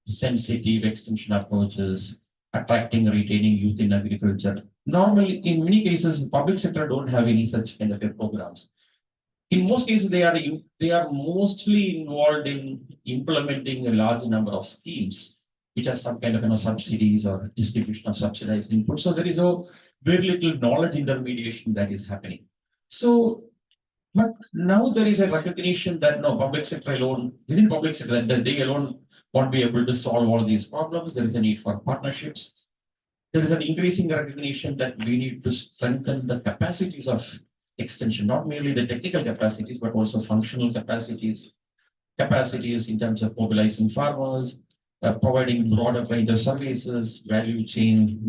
sensitive extension approaches, attracting, retaining youth in agriculture. Normally, in many cases, public sector don't have any such kind of a programs. In most cases, they are mostly involved in implementing a large number of schemes, which are some kind of subsidies or distribution of subsidized input. So there is a very little knowledge intermediation that is happening. So, but now there is a recognition that no, public sector alone, within public sector, that they alone won't be able to solve all these problems. There is a need for partnerships. There is an increasing recognition that we need to strengthen the capacities of extension, not merely the technical capacities, but also functional capacities in terms of mobilizing farmers, providing broader range of services, value chain,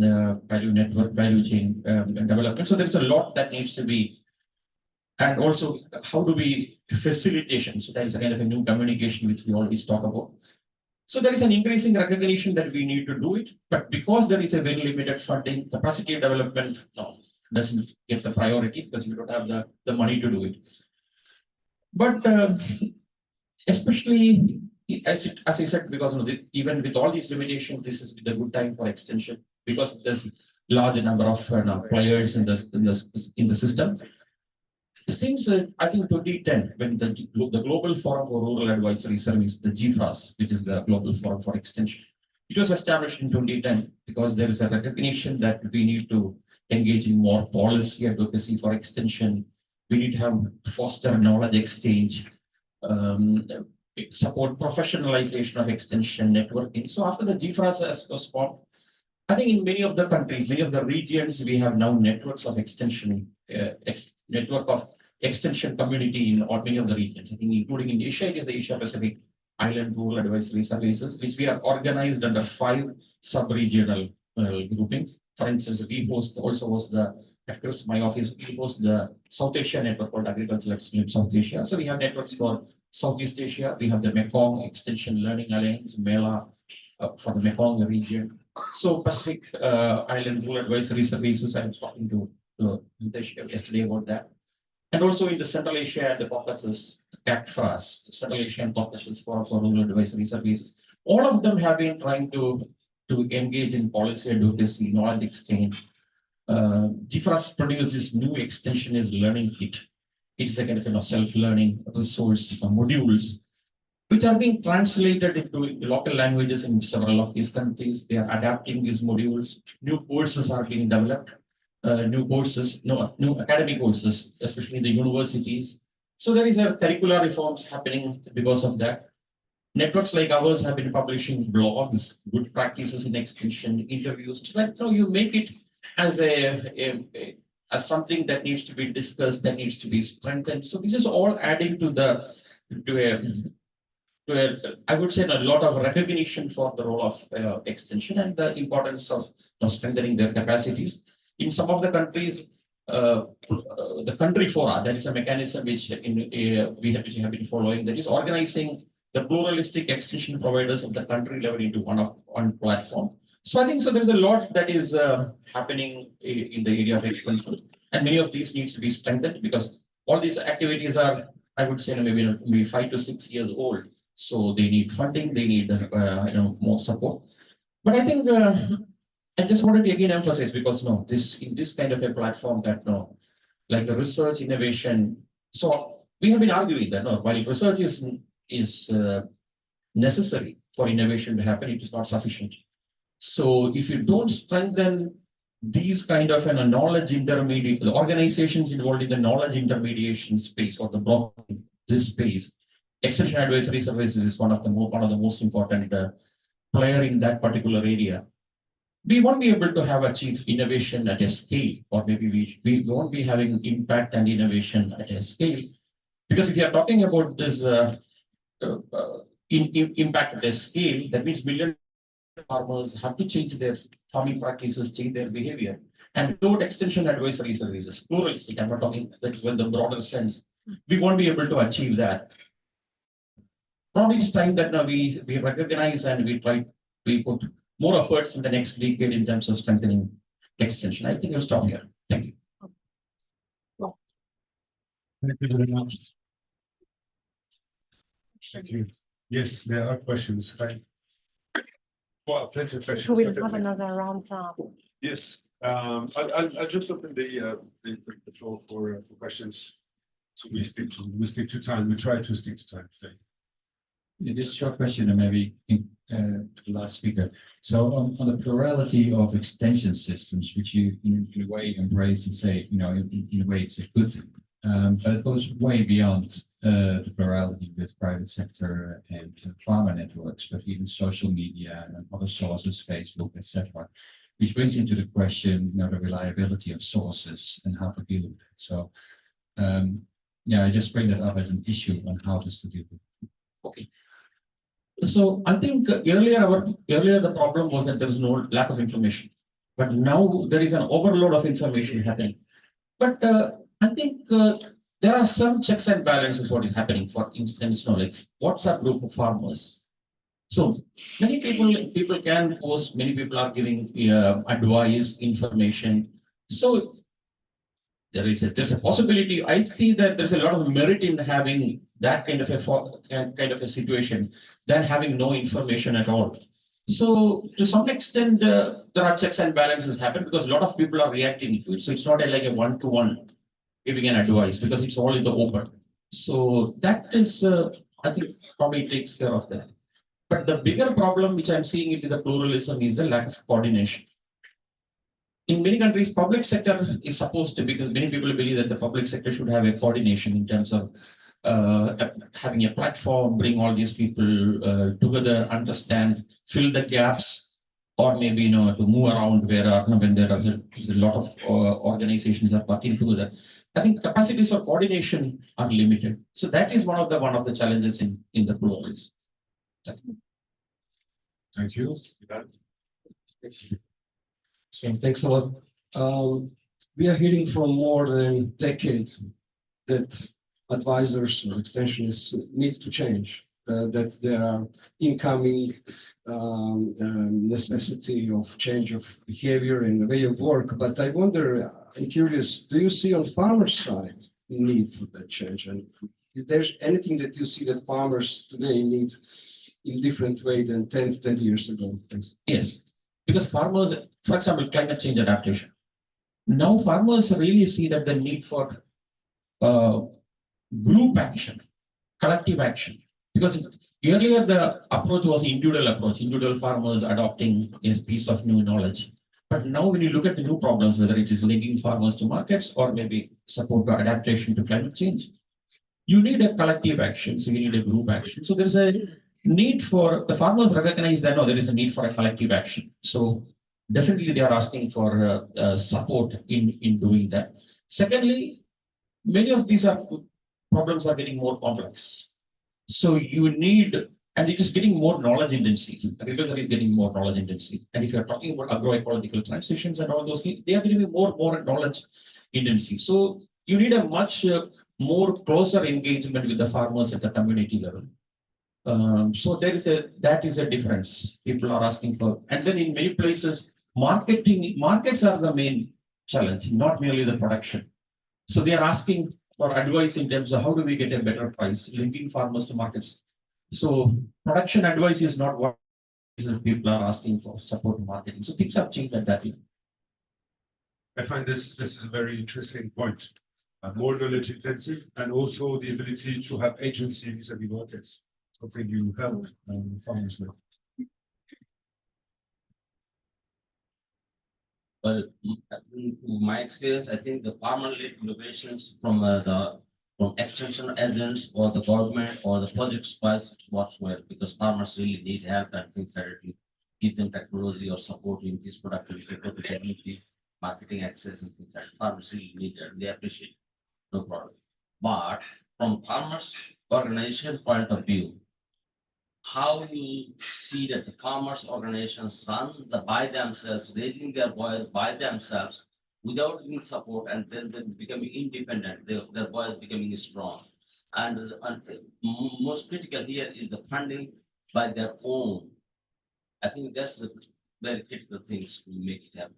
value network, value chain development. So there's a lot that needs to be, and also how do we facilitation? So that is a kind of a new communication which we always talk about. So there is an increasing recognition that we need to do it, but because there is a very limited funding, capacity development doesn't get the priority because we don't have the money to do it. But especially as I said, because even with all these limitations, this is the good time for extension because there's large number of players in the system. Since I think 2010, when the Global Forum for Rural Advisory Service, the GFAS, which is the Global Forum for Extension, it was established in 2010 because there is a recognition that we need to engage in more policy advocacy for extension. We need to have foster knowledge exchange, support professionalization of extension networking. So after the GFAS was formed, I think in many of the countries, many of the regions, we have now networks of extension, network of extension community in many of the regions. I think including in Asia, it is the Asia Pacific Island Rural Advisory Services, which we are organized under 5 sub-regional groupings. For instance, we also host at my office, we host the South Asia network called Agricultural Excellence South Asia. So we have networks for Southeast Asia. We have the Mekong Extension Learning Alliance, MELA, for the Mekong region. So Pacific Island Rural Advisory Services, I was talking to yesterday about that. And also in the Central Asia and the Caucasus, CACFRAS, Central Asia and Caucasus for Rural Advisory Services. All of them have been trying to engage in policy advocacy, knowledge exchange. GFRAS produced this new extension is learning kit. It's a kind of self-learning resource modules, which are being translated into local languages in several of these countries. They are adapting these modules. New courses are being developed. New academic courses, especially in the universities. So there is a curricular reforms happening because of that. Networks like ours have been publishing blogs, good practices in extension, interviews. It's like, no, you make it as as something that needs to be discussed, that needs to be strengthened. So this is all adding to I would say a lot of recognition for the role of extension and the importance of strengthening their capacities. In some of the countries, the country fora, that is a mechanism which we have been following, that is organizing the pluralistic extension providers of the country level into one platform. So I think so. There's a lot that is happening in the area of extension, and many of these needs to be strengthened because all these activities are, I would say, maybe 5 to 6 years old. So they need funding, they need more support. But I think I just wanted to again emphasize because in this kind of a platform that like the research innovation. So we have been arguing that while research is necessary for innovation to happen, it is not sufficient. So if you don't strengthen these kind of knowledge intermediate organizations involved in the knowledge intermediation space or the block this space, extension advisory services is one of the most important player in that particular area. We won't be able to have achieved innovation at a scale, or maybe we won't be having impact and innovation at a scale, because if you are talking about this impact at a scale, that means millions of farmers have to change their farming practices, change their behavior, and without extension advisory services, pluralistic, I'm not talking that's in the broader sense, we won't be able to achieve that. Probably it's time that now we recognize and we put more efforts in the next decade in terms of strengthening extension. I think I'll stop here. Thank you. Thank you very much. Thank you. Yes, there are questions. Well, plenty of questions. We will but have let's- another round. Yes, I'll just open the floor for questions. So we stick to time. We try to stick to time today. This short question and maybe to the last speaker. So on the plurality of extension systems, which you in a way embrace and say, in a way it's a good thing. But it goes way beyond the plurality with private sector and pharma networks, but even social media and other sources, Facebook, etc., which brings into the question, the reliability of sources and how to deal with it. So, yeah, I just bring that up as an issue on how to deal with it. Okay. So I think earlier the problem was that there was no lack of information, but now there is an overload of information happening. But I think there are some checks and balances what is happening. For instance, like WhatsApp group of farmers. So many people can post. Many people are giving advice, information. So there's a possibility. I see that there's a lot of merit in having that kind of a situation than having no information at all. So to some extent, there are checks and balances happen because a lot of people are reacting to it. So it's not like a one-to-one giving an advice because it's all in the open. So that is, I think, probably takes care of that. But the bigger problem which I'm seeing into the pluralism is the lack of coordination. In many countries, public sector is supposed to, because many people believe that the public sector should have a coordination in terms of having a platform, bring all these people together, understand, fill the gaps, or maybe to move around where when there is a lot of organizations are working together. I think capacities for coordination are limited. So that is one of the challenges in the pluralism. Thank you. So thanks a lot. We are hearing from more than a decade that advisors or extensionists need to change, that there are incoming necessity of change of behavior and way of work. But I wonder, I'm curious, do you see on farmers' side need for that change? And is there anything that you see that farmers today need in different way than 10 years ago? Thanks. Yes, because farmers, for example, climate change adaptation. Now farmers really see that the need for group action, collective action, because earlier the approach was individual farmers adopting a piece of new knowledge. But now when you look at the new problems, whether it is linking farmers to markets or maybe support to adaptation to climate change, you need a collective action, so you need a group action. So there's a need for, the farmers recognize that there is a need for a collective action. So definitely they are asking for support in doing that. Secondly, many of these problems are getting more complex. So you need, and it is getting more knowledge intensive. Agriculture is getting more knowledge intensive. And if you're talking about agroecological transitions and all those things, they are going to be more knowledge intensive. So you need a much more closer engagement with the farmers at the community level. So that is a difference people are asking for. And then in many places, markets are the main challenge, not merely the production. So they are asking for advice in terms of how do we get a better price, linking farmers to markets. So production advice is not what people are asking for, support marketing. So things have changed at that level. I find this is a very interesting point. More knowledge intensive and also the ability to have agency vis-a-vis markets. Something you help farmers with. Well, in my experience, I think the farmer-led innovations from extension agents or the government or the project spice works well because farmers really need help and things like that. Give them technology or support in this productivity, profitability, marketing access and things like that. Farmers really need that. They appreciate it. No problem. But from farmers' organization point of view, how you see that the farmers organizations run by themselves, raising their voice by themselves without any support, and then becoming independent, their voice becoming strong. And most critical here is the funding by their own. I think that's the very critical things to make it happen.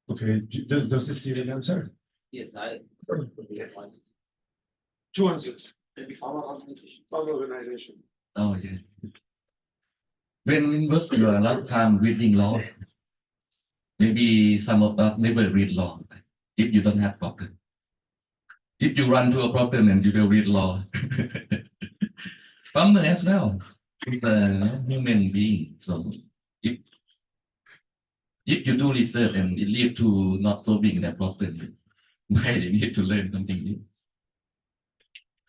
Okay, does this need an answer? Yes, I. Two answers. Farmer organization. Oh, yeah. When was your last time reading law? Maybe some of us never read law if you don't have problem. If you run to a problem and you will read law. Farmer as well. It's a human being. So if you do research and it lead to not solving that problem, why you need to learn something new?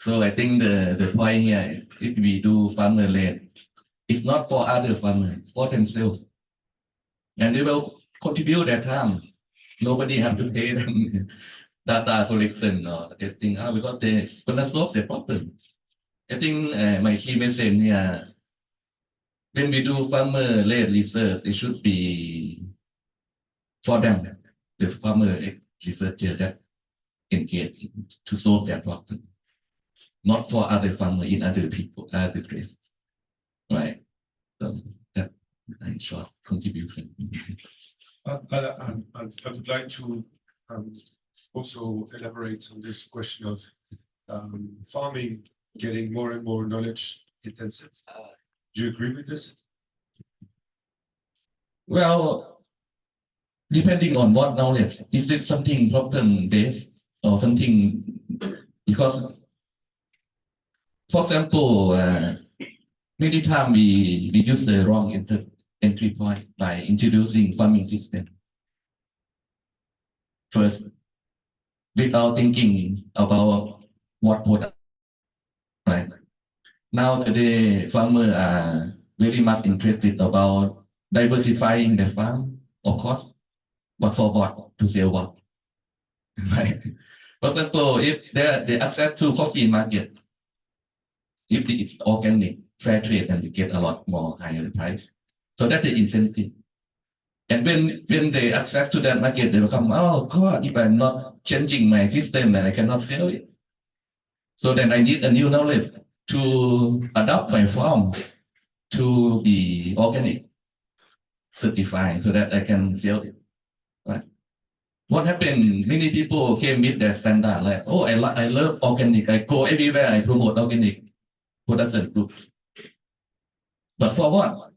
So I think the point here, if we do farmer led, it's not for other farmers, for themselves. And they will contribute their time. Nobody have to pay them data collection or testing out because they're gonna solve the problem. I think my key message here, when we do farmer led research, it should be for them, the farmer researcher that engage to solve their problem, not for other farmer in other people, other places, right? So that a short contribution. I would like to also elaborate on this question of farming getting more and more knowledge intensive. Do you agree with this? Well, depending on what knowledge, is it something problem based or something because, for example, many times we use the wrong entry point by introducing farming system first without thinking about what product, right? Now today, farmers are very much interested about diversifying the farm, of course, but for what? To sell what? Right? For example, if the access to coffee market, if it's organic, fair trade, and you get a lot more higher price. So that's the incentive. And when they access to that market, they will come, oh God, if I'm not changing my system, then I cannot sell it. So then I need a new knowledge to adapt my farm to be organic, certified, so that I can sell it. Right? What happened? Many people came with their standard, like, oh, I love organic. I go everywhere, I promote organic production groups. But for what?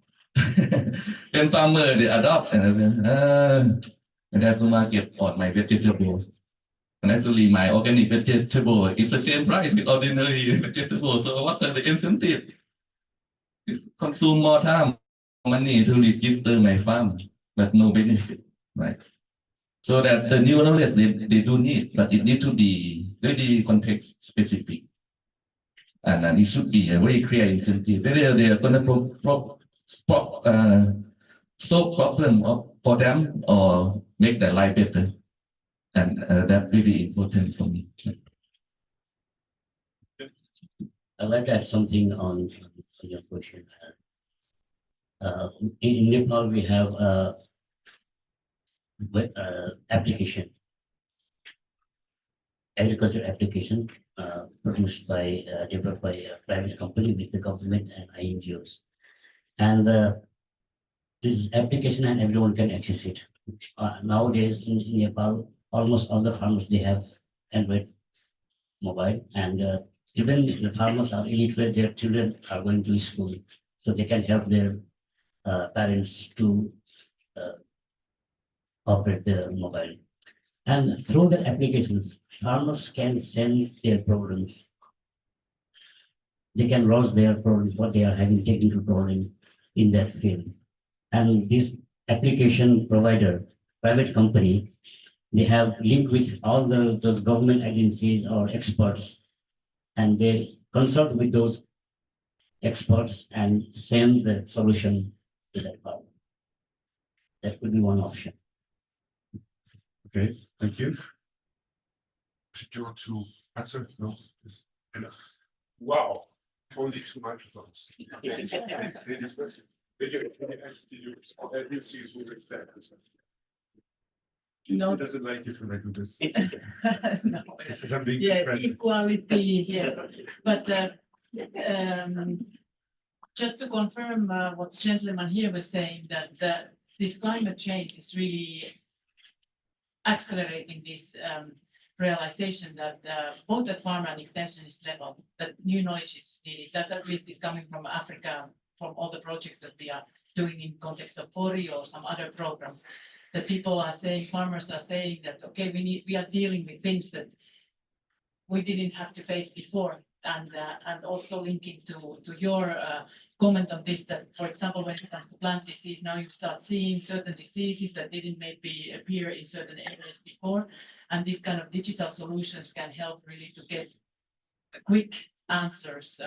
Then farmer they adopt and there's a market on my vegetables. And actually my organic vegetable is the same price with ordinary vegetables. So what's the incentive? It's consume more time, money to register my farm, but no benefit, right? So that the new knowledge they do need, but it need to be very context specific. And then it should be a very clear incentive. Whether they are going to solve problem for them or make their life better. And that's really important for me. I'd like to add something on your question. In Nepal, we have a application, agriculture application produced by, developed by a private company with the government and NGOs. And this application and everyone can access it. Nowadays in Nepal, almost all the farmers, they have Android mobile, and even the farmers are illiterate, their children are going to school, so they can help their parents to operate the mobile. And through the applications, farmers can send their problems. They can lodge their problems, what they are having technical problems in that field. And this application provider, private company, they have linked with all those government agencies or experts, and they consult with those experts and send the solution to that problem. That could be one option. Okay, thank you. Should you want to answer? No, it's enough. Wow, only 2 microphones. I did see who would that. No. She doesn't like it when I do this. No. She says I'm being Yeah, friendly. equality, yes, but just to confirm what the gentleman here was saying, that this climate change is really accelerating this realization that both at farm and extensionist level, that new knowledge is needed. That at least is coming from Africa, from all the projects that we are doing in context of FORI or some other programs. That people are saying, farmers are saying that, okay, we are dealing with things that we didn't have to face before. And also linking to your comment on this, that, for example, when it comes to plant disease, now you start seeing certain diseases that didn't maybe appear in certain areas before. And these kind of digital solutions can help really to get quick answers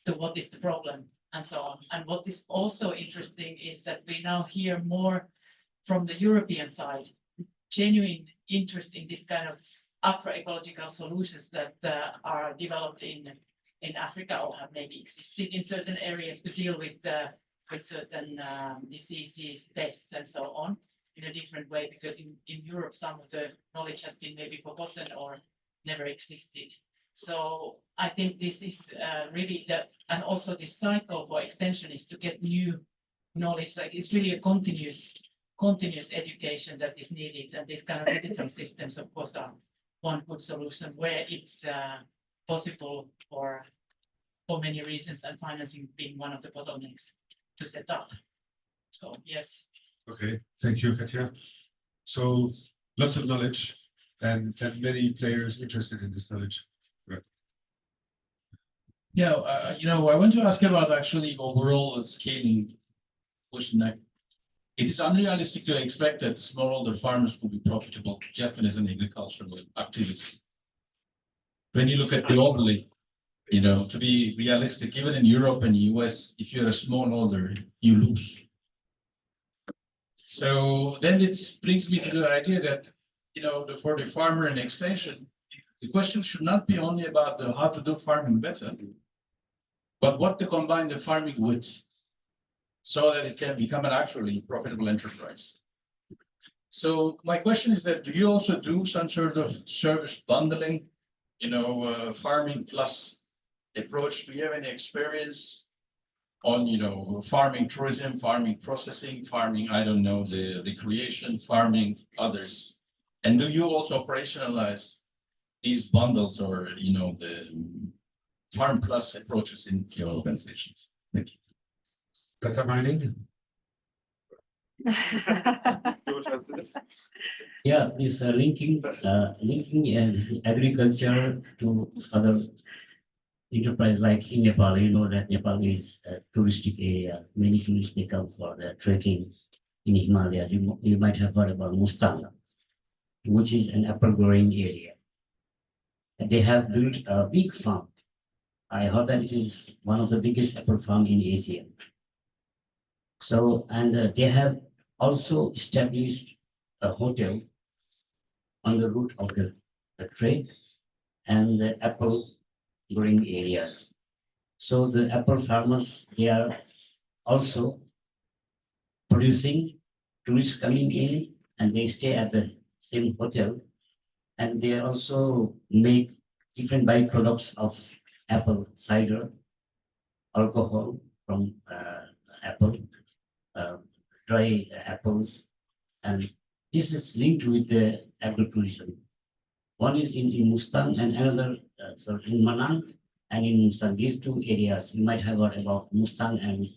to what is the problem and so on. And what is also interesting is that we now hear more from the European side, genuine interest in this kind of agroecological solutions that are developed in Africa or have maybe existed in certain areas to deal with certain diseases, pests, and so on in a different way, because in Europe, some of the knowledge has been maybe forgotten or never existed. So I think this is really that, and also this cycle for extension is to get new knowledge, like it's really a continuous education that is needed, and these kind of digital systems, of course, are one good solution where it's possible for many reasons, and financing being one of the bottlenecks to set up. So yes. Okay, thank you, Katja. So lots of knowledge and many players interested in this knowledge. Right. Yeah, I want to ask about actually overall scaling question. It is unrealistic to expect that smallholder farmers will be profitable just as an agricultural activity. When you look at globally, to be realistic, even in Europe and US, if you're a smallholder, you lose. So then it brings me to the idea that, for the farmer and extension, the question should not be only about how to do farming better, but what to combine the farming with, so that it can become an actually profitable enterprise. So my question is that, do you also do some sort of service bundling, farming plus approach? Do you have any experience on, farming tourism, farming processing, farming, I don't know, the recreation, farming others? And do you also operationalize these bundles or, the farm plus approaches in your organizations? Thank you. Data mining? Yeah, this linking agriculture to other enterprise, like in Nepal. You know that Nepal is a touristic area. Many tourists, they come for the trekking in Himalayas. You might have heard about Mustang, which is an apple growing area. And they have built a big farm. I heard that it is one of the biggest apple farm in Asia. So, and they have also established a hotel on the route of the trade and the apple growing areas. So the apple farmers, they are also producing, tourists coming in, and they stay at the same hotel, and they also make different byproducts of apple cider, alcohol from apple, dry apples, and this is linked with the agritourism. One is in Mustang and another in Manang and in Mustang. These two areas, you might have heard about Mustang and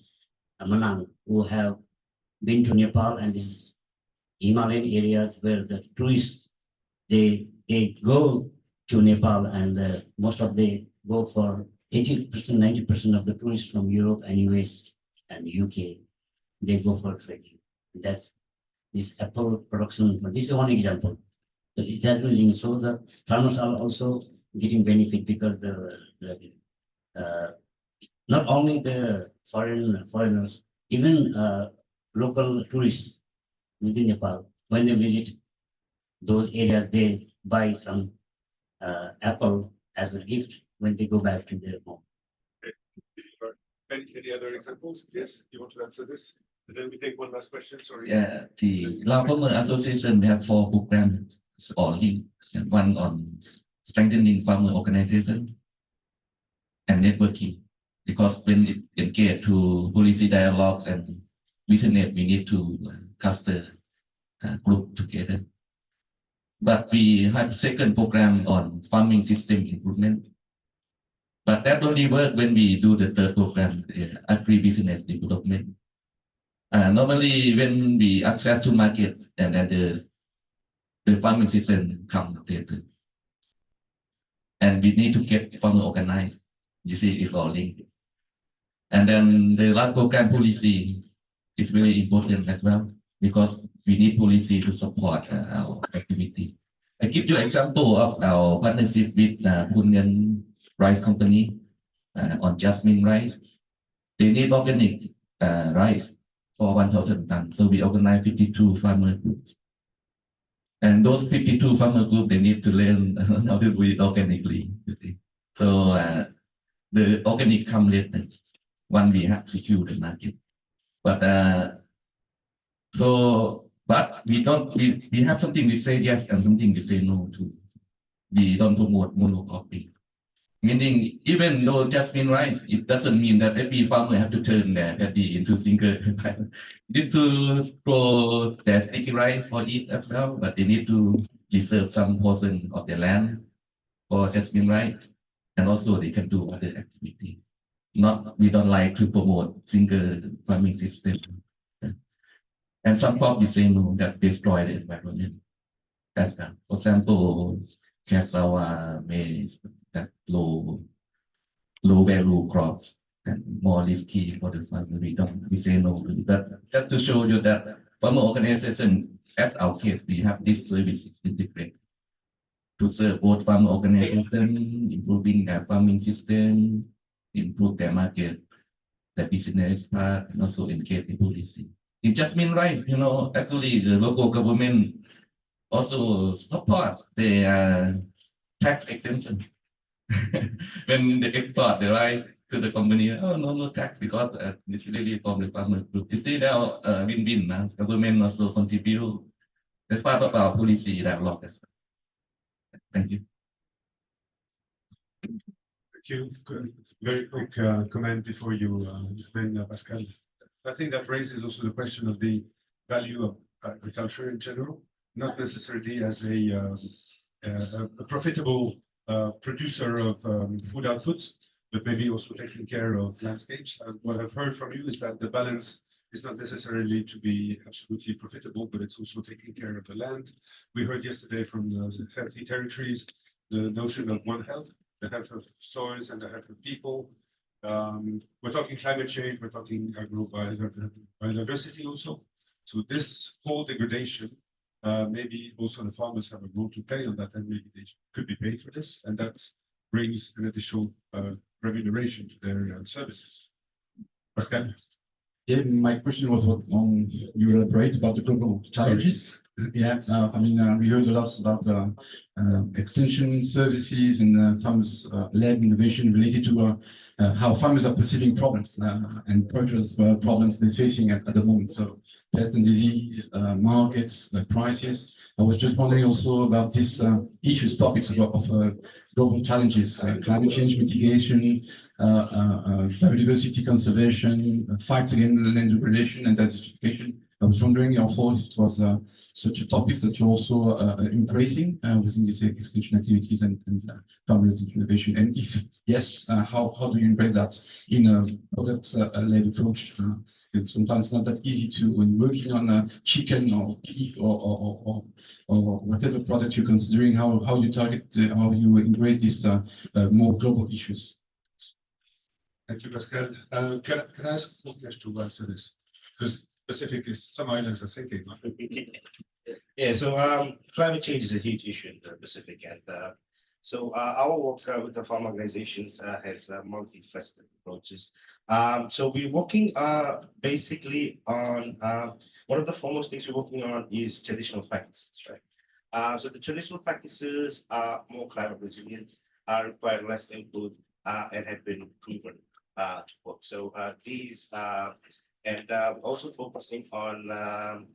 Manang, who have been to Nepal and these Himalayan areas where the tourists, they go to Nepal, and most of they go for 80%, 90% of the tourists from Europe and US and UK, they go for trekking. That's this apple production. This is one example. So it has been linked. So the farmers are also getting benefit because not only the foreigners, even local tourists within Nepal, when they visit those areas, they buy some apple as a gift when they go back to their home. Any other examples? Yes, you want to answer this? And then we take one last question, sorry. Yeah, the Lao Farmer Association, we have 4 programs all in, and one on strengthening farmer organization and networking. Because when it engage to policy dialogues and business, we need to cluster group together. But we have second program on farming system improvement. But that only work when we do the third program, agribusiness development. Normally, when we access to market and then the farming system comes later. And we need to get farmer organized. You see, it's all linked. And then the last program policy is very important as well because we need policy to support our activity. I give you an example of our partnership with Punyan Rice Company on jasmine rice. They need organic rice for 1,000 tons. So we organize 52 farmer groups. And those 52 farmer groups, they need to learn how to do it organically. So the organic come later when we have secure the market. But we don't, we have something we say yes and something we say no to. We don't promote monocropping. Meaning, even though jasmine rice, it doesn't mean that every farmer have to turn their paddy into single. Need to grow their sticky rice for it as well, but they need to reserve some portion of their land for jasmine rice, and also they can do other activity. Not, we don't like to promote single farming system. And some crops we say no, that destroy the environment. That's for example, cassava, maize, that low value crops and more risky for the farmer. We say no to that. Just to show you that farmer organization, as our case, we have these services integrated to serve both farmer organization, improving their farming system, improve their market, their business part, and also engage in policy. In jasmine rice, actually the local government also support the tax exemption. When they export the rice to the company, oh, no tax because it's really from the farmer group. You see now, win-win now. Government also contribute as part of our policy dialogue as well. Thank you. Thank you. Very quick comment before you comment, Pascal. I think that raises also the question of the value of agriculture in general, not necessarily as a profitable producer of food outputs, but maybe also taking care of landscapes. And what I've heard from you is that the balance is not necessarily to be absolutely profitable, but it's also taking care of the land. We heard yesterday from the healthy territories the notion of One Health, the health of soils and the health of people. We're talking climate change, we're talking biodiversity also. So this whole degradation, maybe also the farmers have a role to play on that, and maybe they could be paid for this, and that brings an additional remuneration to their services. Pascal? Yeah, my question was on you elaborate about the global challenges. Yeah, I mean, we heard a lot about extension services and farmers-led innovation related to how farmers are perceiving problems and purchase problems they're facing at the moment. So pest and disease, markets, prices. I was just wondering also about these topics of global challenges, climate change mitigation, biodiversity conservation, fights against land degradation and desertification. I was wondering also if it was such a topic that you're also embracing within these extension activities and farmers innovation, and if yes, how do you embrace that in a product-led approach? Sometimes it's not that easy to, when working on a chicken or pig or whatever product you're considering, how you target, how you embrace these more global issues. Thank you, Pascal. Can I ask Fokesh to answer this? Because Pacific is some islands are sinking. Yeah, so climate change is a huge issue in the Pacific, and so our work with the farm organizations has multifaceted approaches. So we're working basically on one of the foremost things we're working on is traditional practices, right? So the traditional practices are more climate resilient, require less input, and have been proven to work. So these and also focusing on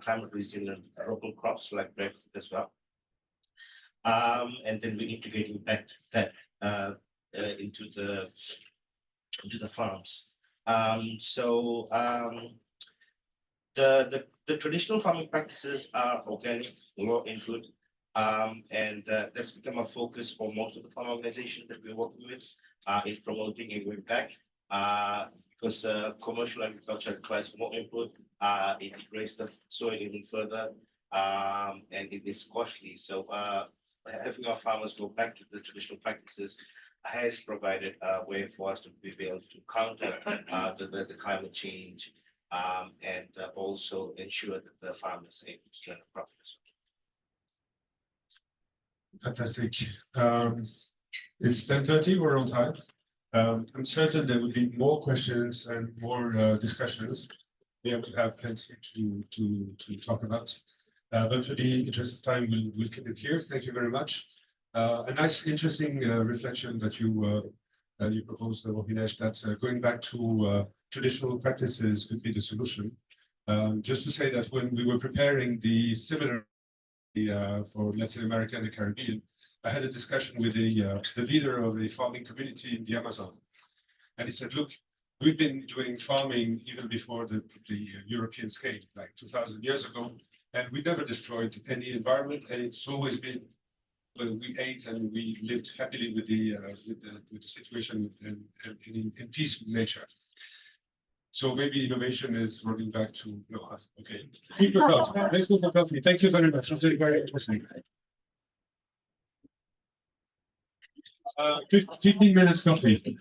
climate resilient local crops like breadfruit as well. And then we're integrating back that into the farms. So the traditional farming practices are organic, low input, That's become a focus for most of the farm organizations that we're working with, in promoting a way back. Because commercial agriculture requires more input, it degrades the soil even further, and it is costly. So having our farmers go back to the traditional practices has provided a way for us to be able to counter the climate change, and also ensure that the farmers are able to turn a profit as well. Fantastic. It's 10:30, we're on time. I'm certain there will be more questions and more discussions. We will have plenty to talk about. But for the interest of time, we'll keep it here. Thank you very much. A nice, interesting reflection that you proposed, Mohinesh, that going back to traditional practices could be the solution. Just to say that when we were preparing the similar for Latin America and the Caribbean, I had a discussion with the leader of a farming community in the Amazon. And he said, look, we've been doing farming even before the European scale, like 2000 years ago, and we never destroyed any environment. And it's always been, well, we ate and we lived happily with the situation and in peace with nature. So maybe innovation is running back to, no, okay. Let's go for coffee. Thank you very much. It was very interesting. 15 minutes coffee.